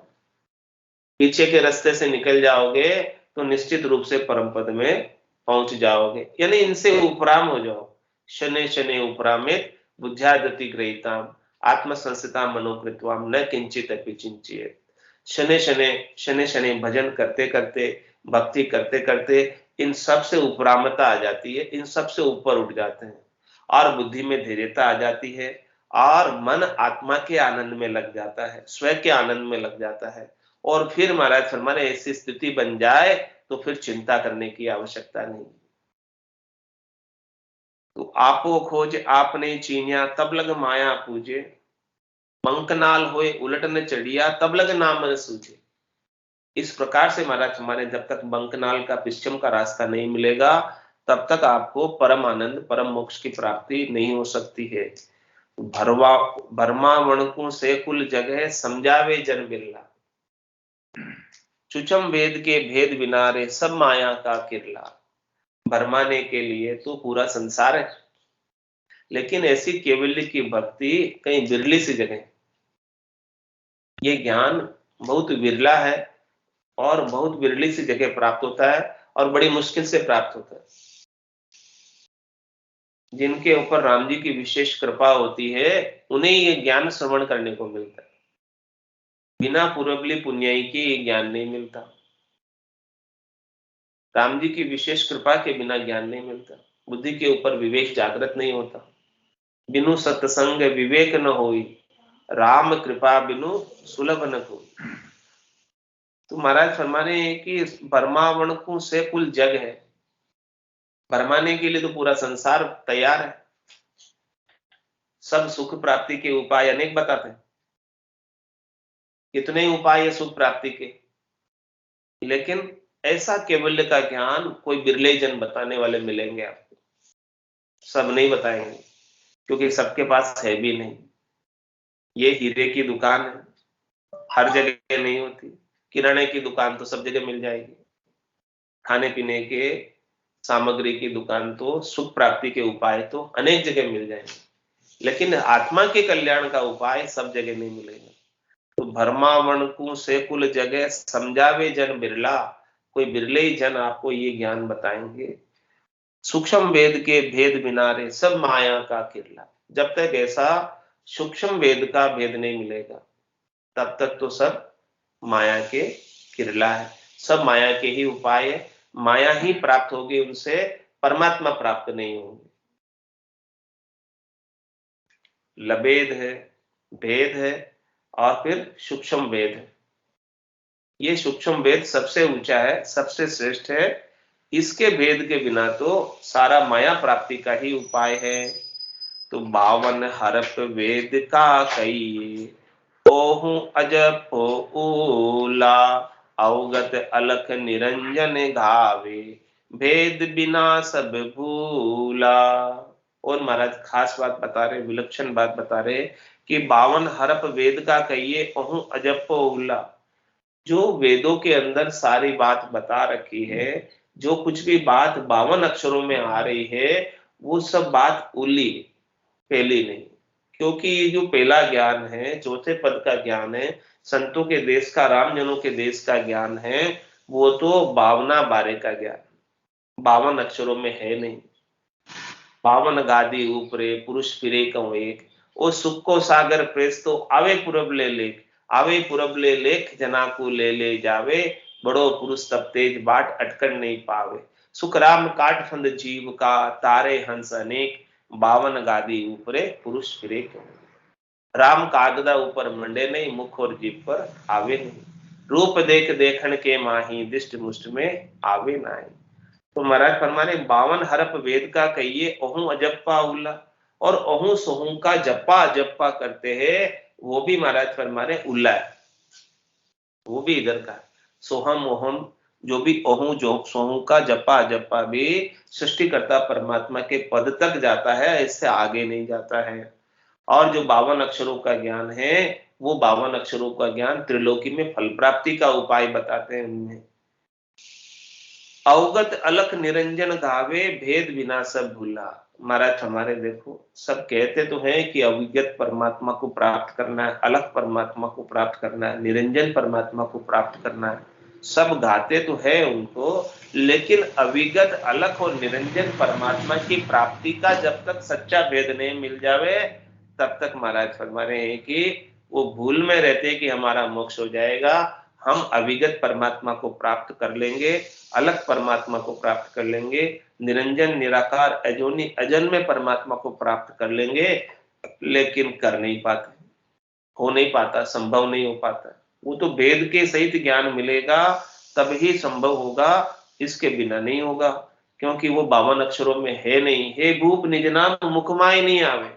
पीछे के रास्ते से निकल जाओगे तो निश्चित रूप से परम पद में पहुंच जाओगे, यानी इनसे उपराम हो जाओ। शनै शनै उपरामेत बुद्ध्यादति ग्रहीताम आत्मसंस्थिता मनोकृत्वाम न किंचित अपि चिंत्येत। शनै शनै भजन करते करते, भक्ति करते करते इन सब से उपरामता आ जाती है, इन सब से ऊपर उठ जाते हैं और बुद्धि में धैर्यता आ जाती है और मन आत्मा के आनंद में लग जाता है, स्वयं के आनंद में लग जाता है। और फिर महाराज फरमाने ऐसी स्थिति बन जाए तो फिर चिंता करने की आवश्यकता नहीं। तो आपो खोज आपने चीनिया तब लग माया पूजे, पंकनाल होए उलट न चढ़िया तब लग नाम न सूझे। इस प्रकार से महाराज हमारे जब तक बंकनाल का पश्चिम का रास्ता नहीं मिलेगा तब तक आपको परम आनंद परम मोक्ष की प्राप्ति नहीं हो सकती है। भरमा वणकु से कुल जगह समझावे जन बिरला, चुचम वेद के भेद बिनारे सब माया का किरला। भरमाने के लिए तो पूरा संसार है, लेकिन ऐसी केवल्य की भक्ति कहीं बिरली सी जगह, ये ज्ञान बहुत विरला है और बहुत बिरली सी जगह प्राप्त होता है और बड़ी मुश्किल से प्राप्त होता है। जिनके ऊपर राम जी की विशेष कृपा होती है उन्हें ये ज्ञान श्रवण करने को मिलता है, बिना पूर्वबली पुण्याई के ये ज्ञान नहीं मिलता। राम जी की विशेष कृपा के बिना ज्ञान नहीं मिलता, बुद्धि के ऊपर विवेक जागृत नहीं होता। बिनु सत्संग विवेक न होई, राम कृपा बिनु सुलभ न कोई। तो महाराज फरमाने कि भरमावण को से कुल जग है, भरमाने के लिए तो पूरा संसार तैयार है। सब सुख प्राप्ति के उपाय अनेक बताते हैं, कितने उपाय है सुख प्राप्ति के, लेकिन ऐसा केवल्य का ज्ञान कोई बिरले जन बताने वाले मिलेंगे आपको, सब नहीं बताएंगे क्योंकि सबके पास है भी नहीं। ये हीरे की दुकान है, हर जगह नहीं होती। किराने की दुकान तो सब जगह मिल जाएगी, खाने पीने के सामग्री की दुकान तो सुख प्राप्ति के उपाय तो अनेक जगह मिल जाएंगे, लेकिन आत्मा के कल्याण का उपाय सब जगह नहीं मिलेगा। तो भरमावणकु से कुल जगह समझावे जन बिरला, कोई बिरले ही जन आपको ये ज्ञान बताएंगे। सूक्ष्म वेद के भेद बिनारे सब माया का किरला, जब तक ऐसा सूक्ष्म वेद का भेद नहीं मिलेगा तब तक तो सब माया के किरला है, सब माया के ही उपाय है। माया ही प्राप्त होगी, उनसे परमात्मा प्राप्त नहीं होगी। लबेद है, भेद है और फिर सूक्ष्म वेद है। ये सूक्ष्म वेद सबसे ऊंचा है, सबसे श्रेष्ठ है। इसके भेद के बिना तो सारा माया प्राप्ति का ही उपाय है। तो 52 हरफ वेद का कई, ओहु अजप ऊला, अवगत अलख निरंजन गावे, भेद बिना सब भूला। और महाराज खास बात बता रहे, विलक्षण बात बता रहे कि 52 हरफ वेद का कहिए, ओहु अजप ऊला। जो वेदों के अंदर सारी बात बता रखी है, जो कुछ भी बात 52 अक्षरों में आ रही है, वो सब बात उली, पहली नहीं। क्योंकि ये जो पहला ज्ञान है, चौथे पद का ज्ञान है, संतों के देश का, रामजनों के देश का ज्ञान है, वो तो 52 बारे का ज्ञान 52 अक्षरों में है नहीं। 52 गादी ऊपरे पुरुष फिरे कौ एक, ओ सुख को सागर प्रेस तो आवे पूरब ले लेख, आवे पूरब ले लेख जना को ले जावे, बड़ो पुरुष तब तेज बाट अटकन नहीं पावे, सुख राम काट फंद जीव का, तारे हंस अनेक, 52 गादी ऊपरे पुरुष फिरे क्यों। राम कागदा ऊपर मंडे नहीं, मुख और जीभ पर आवे नहीं, रूप देख देखन के माही, दिष्ट मुष्ट में आवे नाई। तो महाराज फरमाने 52 हरफ वेद का कहिए, ओहू अजप्पा उल्ला, और ओहू सोहू का जप्पा जप्पा करते हैं, वो भी महाराज फरमाने उल्ला है, वो भी इधर का। सोहम ओहम जो भी ओहू जो सोहू का जप्पा जप्पा भी सृष्टिकर्ता परमात्मा के पद तक जाता है, इससे आगे नहीं जाता है। और जो 52 अक्षरों का ज्ञान है, वो 52 अक्षरों का ज्ञान त्रिलोकी में फल प्राप्ति का उपाय बताते हैं उनमें। अवगत अलख निरंजन गावे, भेद बिना सब भूला। महाराज हमारे देखो, सब कहते तो हैं कि अविगत परमात्मा को प्राप्त करना है, अलग परमात्मा को प्राप्त करना है, निरंजन परमात्मा को प्राप्त करना है, सब गाते तो है उनको, लेकिन अविगत अलग और निरंजन परमात्मा की प्राप्ति का जब तक सच्चा भेद नहीं मिल जावे तब तक महाराज फरमा रहे हैं कि वो भूल में रहते कि हमारा मोक्ष हो जाएगा। हम अविगत परमात्मा को प्राप्त कर लेंगे, अलग परमात्मा को प्राप्त कर लेंगे, निरंजन निराकार अजोनी अजन्मे परमात्मा को प्राप्त कर लेंगे, लेकिन कर नहीं पाते, हो नहीं पाता, संभव नहीं हो पाता। वो तो वेद के सहित ज्ञान मिलेगा तब ही संभव होगा, इसके बिना नहीं होगा, क्योंकि वो 52 अक्षरों में है नहीं। हे भूप निज नाम मुखमाय नहीं आवे,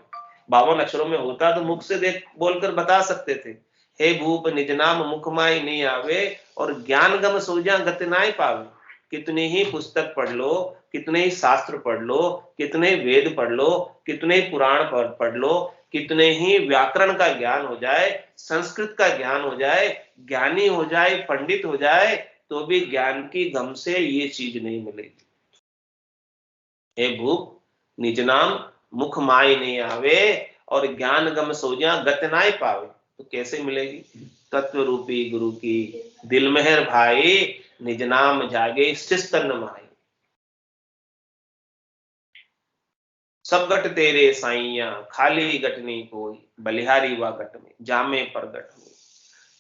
52 अक्षरों में होता तो मुख से देख बोलकर बता सकते थे। हे भूप निज नाम मुखमाय नहीं आवे और ज्ञान गम सोजा गत नाय पावे। कितने ही पुस्तक पढ़ लो, कितने ही शास्त्र पढ़ लो, कितने वेद पढ़ लो, कितने पुराण पढ़ लो, कितने ही व्याकरण का ज्ञान हो जाए, संस्कृत का ज्ञान हो जाए, ज्ञानी हो जाए, पंडित हो जाए, तो भी ज्ञान की गम से ये चीज नहीं मिलेगी। हे भूप निज नाम मुख माय नहीं आवे और ज्ञान गम सोजा गत नाय पावे, तो कैसे मिलेगी? तत्व रूपी गुरु की दिल मेहर भाई, निज नाम जागे शिस्तन माई। सब गट तेरे साइया खाली गट नहीं कोई, बलिहारी वा गट में जामे पर गट में।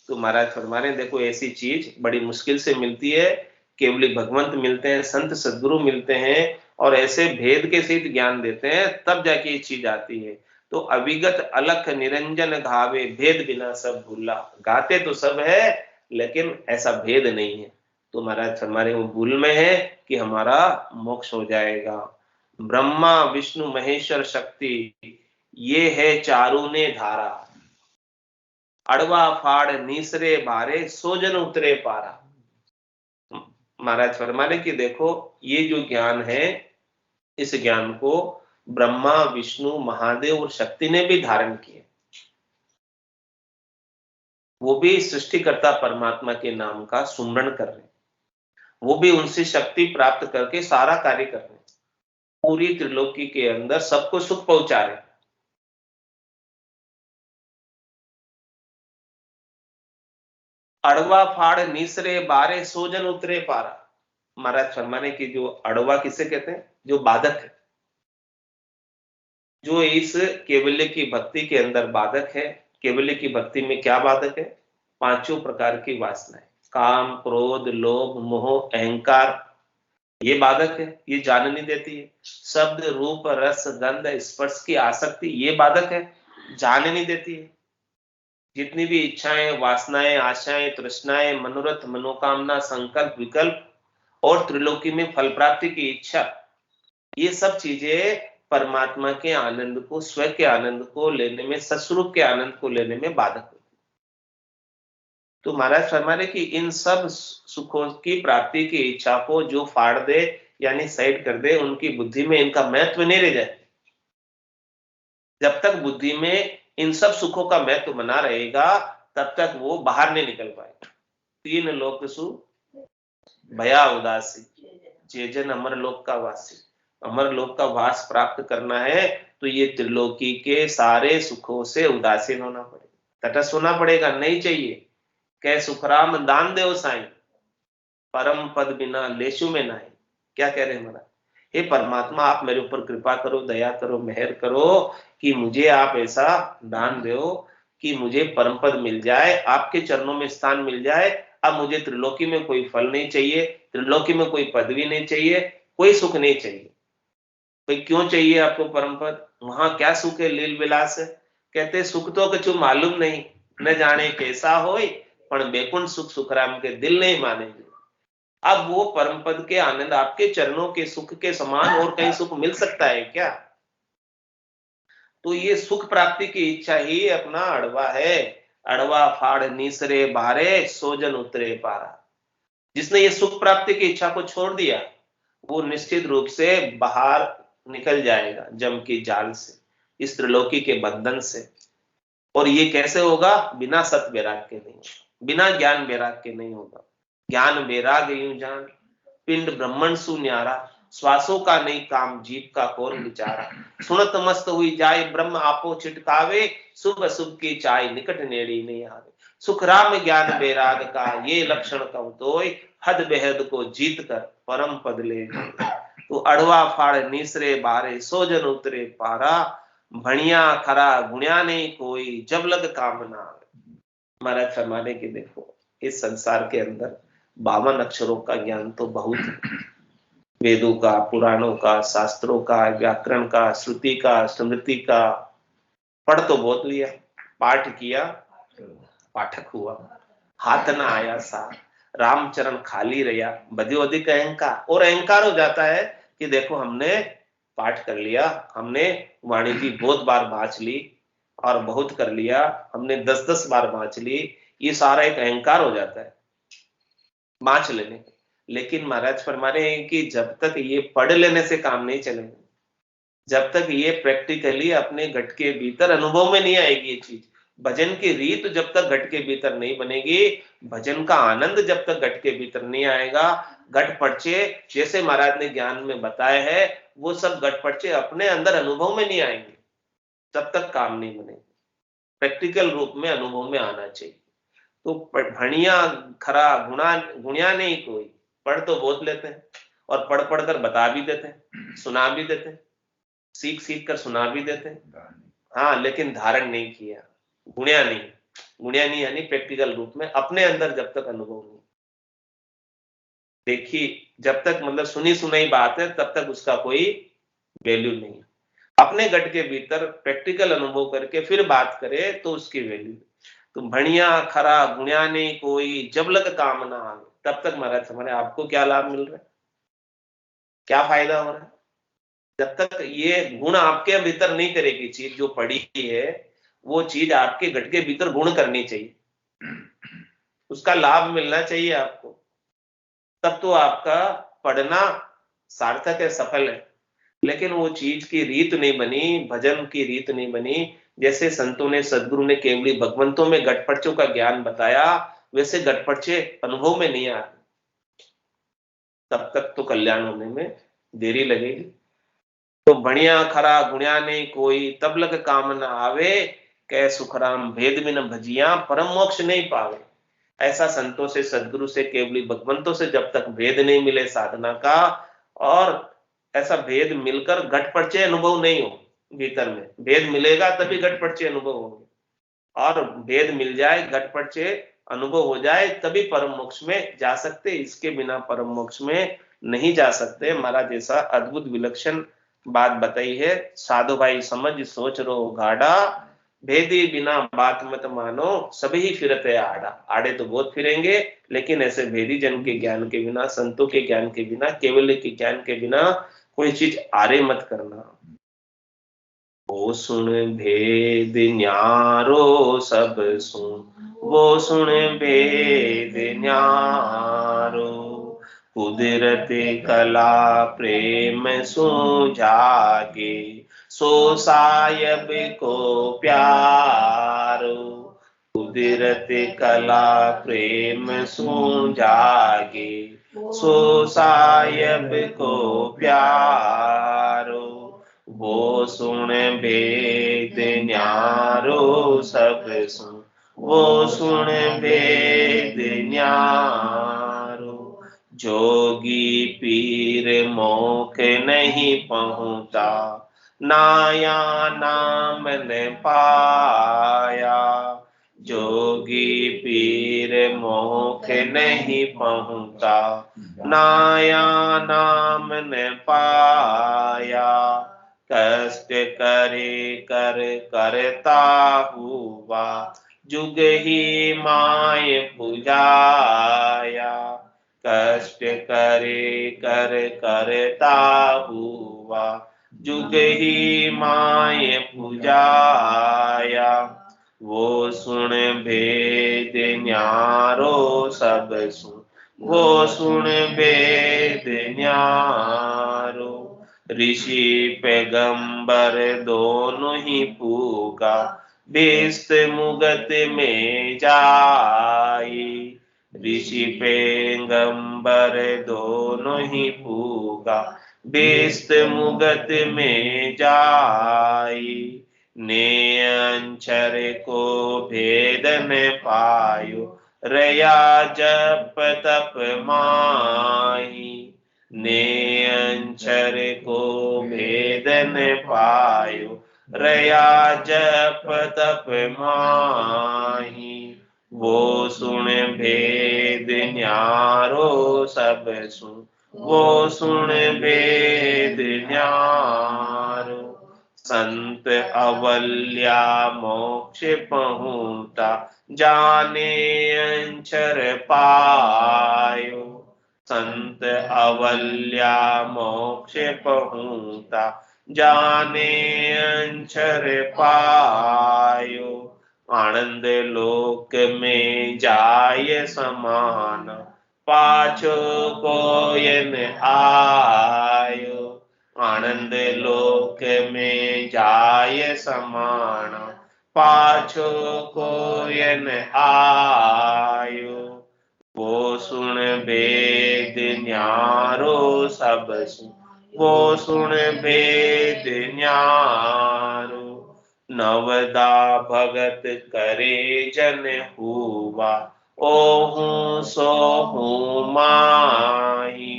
तो महाराज फरमा रहे देखो, ऐसी चीज बड़ी मुश्किल से मिलती है, केवली भगवंत मिलते हैं, संत सदगुरु मिलते हैं और ऐसे भेद के सहित ज्ञान देते हैं, तब जाके ये चीज आती है। तो अविगत अलख निरंजन घावे, भेद बिना सब भूला। गाते तो सब है लेकिन ऐसा भेद नहीं है। तो महाराज हमारे वो भूल में है कि हमारा मोक्ष हो जाएगा। ब्रह्मा विष्णु महेश्वर शक्ति ये है चारू ने धारा, अड़वा फाड़ नीसरे बारे सोजन उतरे पारा। महाराज फरमाने की देखो, ये जो ज्ञान है, इस ज्ञान को ब्रह्मा विष्णु महादेव और शक्ति ने भी धारण किया। वो भी सृष्टिकर्ता परमात्मा के नाम का सुमरण कर रहे, वो भी उनसे शक्ति प्राप्त करके सारा कार्य कर रहे, पूरी त्रिलोकी के अंदर सबको सुख पहुंचा रहे। अड़वा फाड़ नीसरे बारे सोजन उतरे पारा। महाराज फरमाने की जो अड़वा किसे कहते हैं? जो बाधक है, जो इस केवल्य की भक्ति के अंदर बाधक है। केवल्य की भक्ति में क्या बाधक है? पांचों प्रकार की वासनाएं, काम क्रोध लोभ मोह अहंकार, ये बाधक है, ये जान नहीं देती है। शब्द रूप रस गंध स्पर्श की आसक्ति, ये बाधक है, जान नहीं देती है। जितनी भी इच्छाएं वासनाएं आशाएं तृष्णाएं मनोरथ मनोकामना संकल्प विकल्प और त्रिलोकी में फल प्राप्ति की इच्छा, ये सब चीजें परमात्मा के आनंद को, स्व के आनंद को लेने में, सस्वरूप के आनंद को लेने में बाधक होती। तो महाराज फरमा रहे कि इन सब सुखों की प्राप्ति की इच्छा को जो फाड़ दे यानी साइड कर दे, उनकी बुद्धि में इनका महत्व नहीं रह जाए। जब तक बुद्धि में इन सब सुखों का महत्व बना रहेगा तब तक वो बाहर नहीं निकल पाएगा। तीन लोक सु भया उदासी, जे जन अमर लोक का वासी। अमर लोक का वास प्राप्त करना है तो ये त्रिलोकी के सारे सुखों से उदासीन होना पड़ेगा, तटस्थ होना पड़ेगा। नहीं चाहिए कह सुखराम दान देव साईं, परम पद बिना लेशु में नाई। क्या कह रहे हैं महाराज? हे परमात्मा, आप मेरे ऊपर कृपा करो, दया करो, मेहर करो कि मुझे आप ऐसा दान दो कि मुझे परम पद मिल जाए, आपके चरणों में स्थान मिल जाए। अब मुझे त्रिलोकी में कोई फल नहीं चाहिए, त्रिलोकी में कोई पदवी नहीं चाहिए, कोई सुख नहीं चाहिए। भाई क्यों चाहिए आपको परम पद? वहां क्या सुख है? लील विलास है। कहते सुख तो कछु मालूम नहीं, न जाने कैसा होय, पण बेकुंठ सुख सुखराम के दिल नहीं मानेंगे। अब वो परम पद के आनंद, आपके चरणों के सुख के समान और कहीं सुख मिल सकता है क्या? तो ये सुख प्राप्ति की इच्छा ही अपना अड़वा है। अड़वा फाड़ नीसरे बारे सोजन उतरे पारा। जिसने ये सुख प्राप्ति की इच्छा को छोड़ दिया वो निश्चित रूप से बाहर निकल जाएगा जम की जाल से, इस त्रिलोकी के बंधन से। और ये कैसे होगा? बिना सत वैराग के नहीं होगा, बिना ज्ञान वैराग के नहीं होगा। ज्ञान वैराग यूं जान, पिंड ब्रह्मण सु न्यारा, श्वासों का नहीं काम, जीव का कौन विचारा। सुनत मस्त हुई जाए, ब्रह्म आपो छिटकावे, शुभ अशुभ की चाय निकट नेड़ी नहीं आवे। सुख राम ज्ञान बैराग का, ये लक्षण कम तोय, हद बेहद को जीत कर परम पद ले जाए। तो अड़वा फाड़ नीसरे बारे, सोजन उतरे पारा, भणिया खरा गुणिया नहीं कोई, जब लग काम ना आवे। महाराज फरमाने की देखो, इस संसार के अंदर 52 अक्षरों का ज्ञान तो बहुत है, वेदों का, पुराणों का, शास्त्रों का, व्याकरण का, श्रुति का, स्मृति का, पढ़ तो बहुत लिया, पाठ किया, पाठक हुआ, हाथ ना आया सा, रामचरण खाली रहा, बधियो अधिक अहंकार। और अहंकार हो जाता है कि देखो हमने पाठ कर लिया, हमने वाणी की बहुत बार बाँच ली और बहुत कर लिया, हमने 10-10 बार बाँच ली, ये सारा एक अहंकार हो जाता है बाँच लेने। लेकिन महाराज फरमा रहे हैं कि जब तक ये पढ़ लेने से काम नहीं चलेगा, जब तक ये प्रैक्टिकली अपने घट के भीतर अनुभव में नहीं आएगी ये चीज, भजन की रीत जब तक घट के भीतर नहीं बनेगी, भजन का आनंद जब तक घट के भीतर नहीं आएगा, घट पर्चे जैसे महाराज ने ज्ञान में बताया है वो सब घट पर्चे अपने अंदर अनुभव में नहीं आएंगे, तब तक काम नहीं बनेगा। प्रैक्टिकल रूप में अनुभव में आना चाहिए। तो भणिया खरा गुणिया नहीं कोई, पढ़ तो बहुत लेते हैं और पढ़ पढ़ कर बता भी देते हैं, सुना भी देते हैं, सीख सीख कर सुना भी देते हैं, हाँ, लेकिन धारण नहीं किया, गुणिया नहीं यानी प्रैक्टिकल रूप में अपने अंदर जब तक अनुभव नहीं। देखिए जब तक मतलब सुनी सुनाई बात है तब तक उसका कोई वैल्यू नहीं, अपने घट के भीतर प्रैक्टिकल अनुभव करके फिर बात करे तो उसकी वैल्यू। तो भणिया खरा गुणिया नहीं कोई, जब लग काम ना आवे, तब तक महाराज हमारे आपको क्या लाभ मिल रहा है, क्या फायदा हो रहा है। जब तक ये गुण आपके भीतर नहीं करेगी चीज जो पड़ी है, वो चीज आपके घट के भीतर गुण करनी चाहिए, उसका लाभ मिलना चाहिए आपको, तब तो आपका पढ़ना सार्थक है, सफल है। लेकिन वो चीज की रीत नहीं बनी, भजन की रीत नहीं बनी, जैसे संतों ने सदगुरु ने केवली भगवंतों में घटपड़चों का ज्ञान बताया, वैसे घटपड़चे अनुभव में नहीं आते, तब तक तो कल्याण होने में देरी लगेगी। तो बढ़िया खरा गुणिया नहीं कोई, तब लग काम न आवे, कह सुखराम भेद बिन भजिया, परम मोक्ष नहीं पावे। ऐसा संतों से, सदगुरु से, केवली भगवंतों से जब तक भेद नहीं मिले साधना का, और ऐसा भेद मिलकर घट पर्चे अनुभव नहीं हो, भीतर में भेद मिलेगा तभी घट पर्चे अनुभव होंगे, और भेद मिल जाए, घट पर्चे अनुभव हो जाए तभी परम मोक्ष में जा सकते, इसके बिना परम मोक्ष में नहीं जा सकते। महाराज जैसा अद्भुत विलक्षण बात बताई है। साधु भाई समझ सोच रो गाड़ा, भेदी बिना बात मत मानो, सभी फिरते आड़ा। आड़े तो बहुत फिरेंगे, लेकिन ऐसे भेदी जन के ज्ञान के बिना, संतों के ज्ञान के बिना, केवल के ज्ञान के बिना कोई चीज आरे मत करना। वो सुन भेद न्यारो सब सुन, वो सुन भेद न्यारो, कुदरत कला प्रेम सु जागे, सो सायब को प्यारो। कुदरत कला प्रेम सु जागे, सो सायब को प्यारो। वो सुन भेद न्यारो सब सुन, वो सुन भेद न्यारो। जोगी पीर मोख नहीं पहुंचा, नाया नाम न पाया। जोगी पीर मोख नहीं पहुंचा, नाया नाम न पाया। कष्ट करे कर करता हुआ, जुग ही माय पुजाया। कष्ट करे कर करता हुआ, जुग ही माय पुजाया। वो सुन भेद न्यारो सब सुन, वो सुन भेद न्यारो। ऋषि पैगंबर दोनों ही पूगा, बेस्त मुगत में जाई। ऋषि पैगंबर दोनों ही पूगा, बेस्त मुगत में जाई, ने अंचर को भेद न पायो, रया जप तप माही। ने अंचर को भेद न पायो, रया जप तप माही। वो सुन भेद न्यारो सब सुन, वो सुन भेद न्यारो। संत अवल्या मोक्ष पहुँचा, जाने अंचर पायो। संत अवल्या मोक्ष पहुँचा, जाने अंचर पायो। आनंद लोक में जाय समान, पाछो कोय न आयो। आनंद लोक में जाय समान, पाछो कोय न आयो। वो सुन भेद न्यारो सब सुन, वो सुन भेद न्यारो। नवदा भगत करे जन हुआ, ओहू सोहू माही।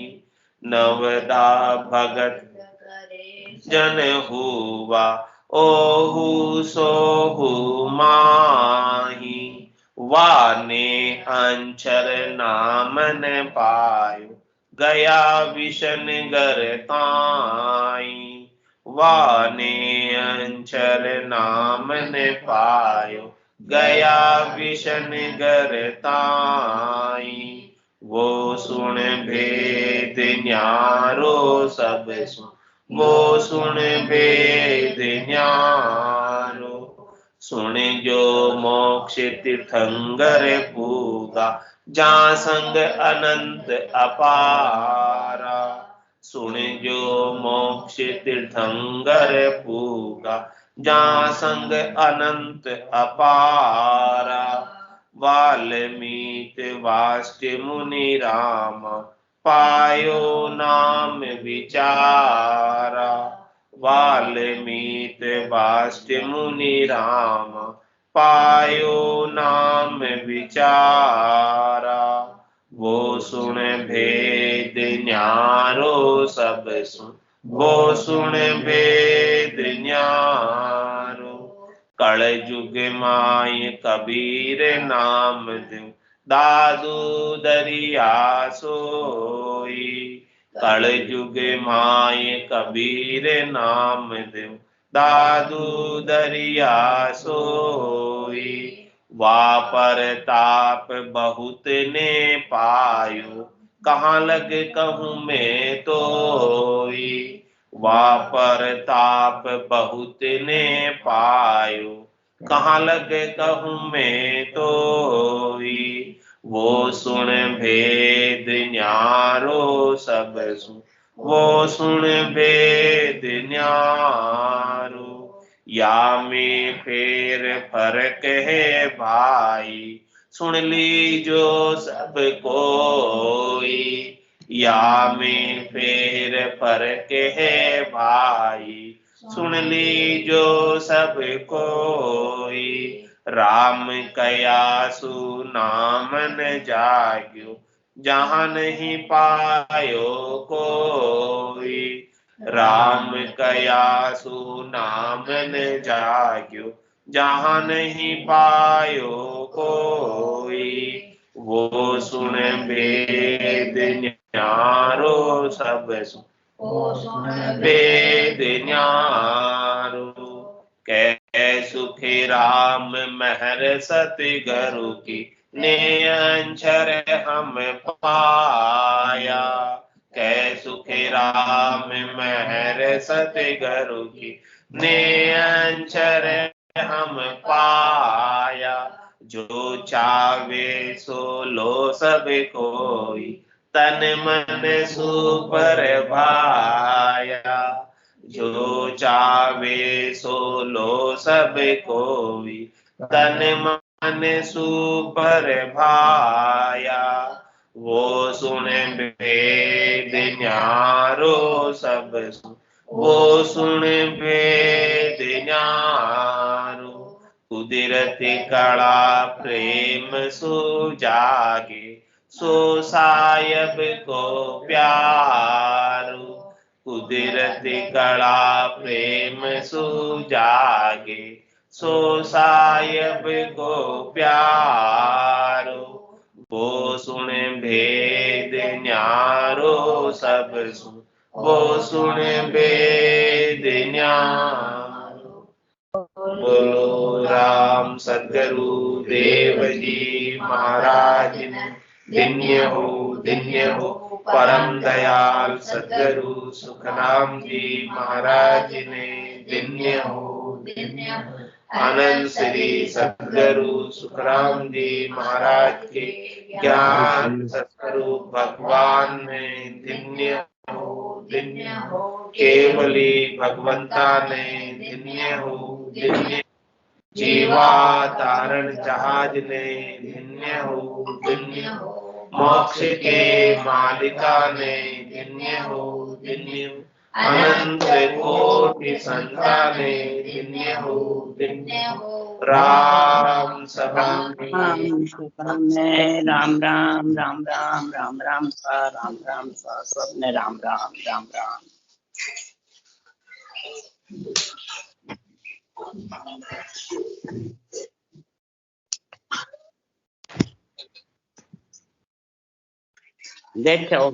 नवदा भगत जन हुआ, ओहू सोहू माही। वाने अंचर नाम न पायो, गया विशन गर ताई। वाने अंचर नाम न पायो, गया विशन गर ताई। वो सुन भेद न्यारो सब सुन, वो सुन भेद न्यारो। सुन जो मोक्ष तीर्थंकर पूगा, जा संग अनंत अपारा। सुन जो मोक्ष तीर्थंकर पूगा, जा संग अनंत अपारा। वाल्मीत वाष्ट मुनि राम, पायो नाम विचारा। वाल्मीत वाष्ट मुनि राम, पायो नाम विचारा। वो सुन भेद न्यारो सब सुन, वो सुन भेद न्यारो। कल जुग माय कबीर नाम दो, दादू दरिया सोई। कल जुग माय कबीर नाम दो, दादू दरिया सोई। वापर ताप बहुत ने पायो, कहाँ लग कहूँ मैं तोई। वापर ताप बहुत ने पायो, कहाँ लग कहूँ मैं तोई। वो सुन भेद न्यारो सब सुन, वो सुन भेद न्यारो। या में फेर फर्क है भाई, सुन लीजो सब कोई। या में फेर फर्क है भाई, सुन लीजो सब कोई। राम कयासु नाम न जाग्यो, जहाँ नहीं पायो कोई। राम कयासु नाम न जाग्यो, जहाँ नहीं पायो कोई। वो सुन भेद न्यारो सब सुन, वो सुन भेद न्यारो। कै सुखी राम महर सति गरु की, ने अंचर हम पाया। कै सुखी राम महर सति गरु की, ने अंचर हम पाया। जो चावे सो लो सब कोई, तन मन सुपर भाया। जो चावे सो लो सब कोई, तन मन सुपर भाया। वो सुने भेद न्यारो सब सु, वो सुने भेद न्यारो, कुदरती कला प्रेम सुजागे, सो सायब को प्यारो, कुदरती कला प्रेम सुजागे, सो सायब को प्यारो, वो सुने भेद न्यारो सब सु, वो सुने भेद न्यारो। बोलो राम सद्गुरु देव जी महाराज ने धन्य हो परम दयाल सद्गुरु सुखराम जी महाराज ने धन्य हो आनंद श्री सद्गुरु सुखराम जी महाराज के ज्ञान सत्स्वरूप भगवान ने धन्य हो, केवली भगवंता ने धन्य हो, जीवा तारण जहाज ने धन्य हो, मोक्ष के मालिका ने धन्य हो, अनंत कोटि संताने धन्य हो, राम सभा में राम राम राम राम राम राम सा राम राम सा सबने राम राम राम राम। देखो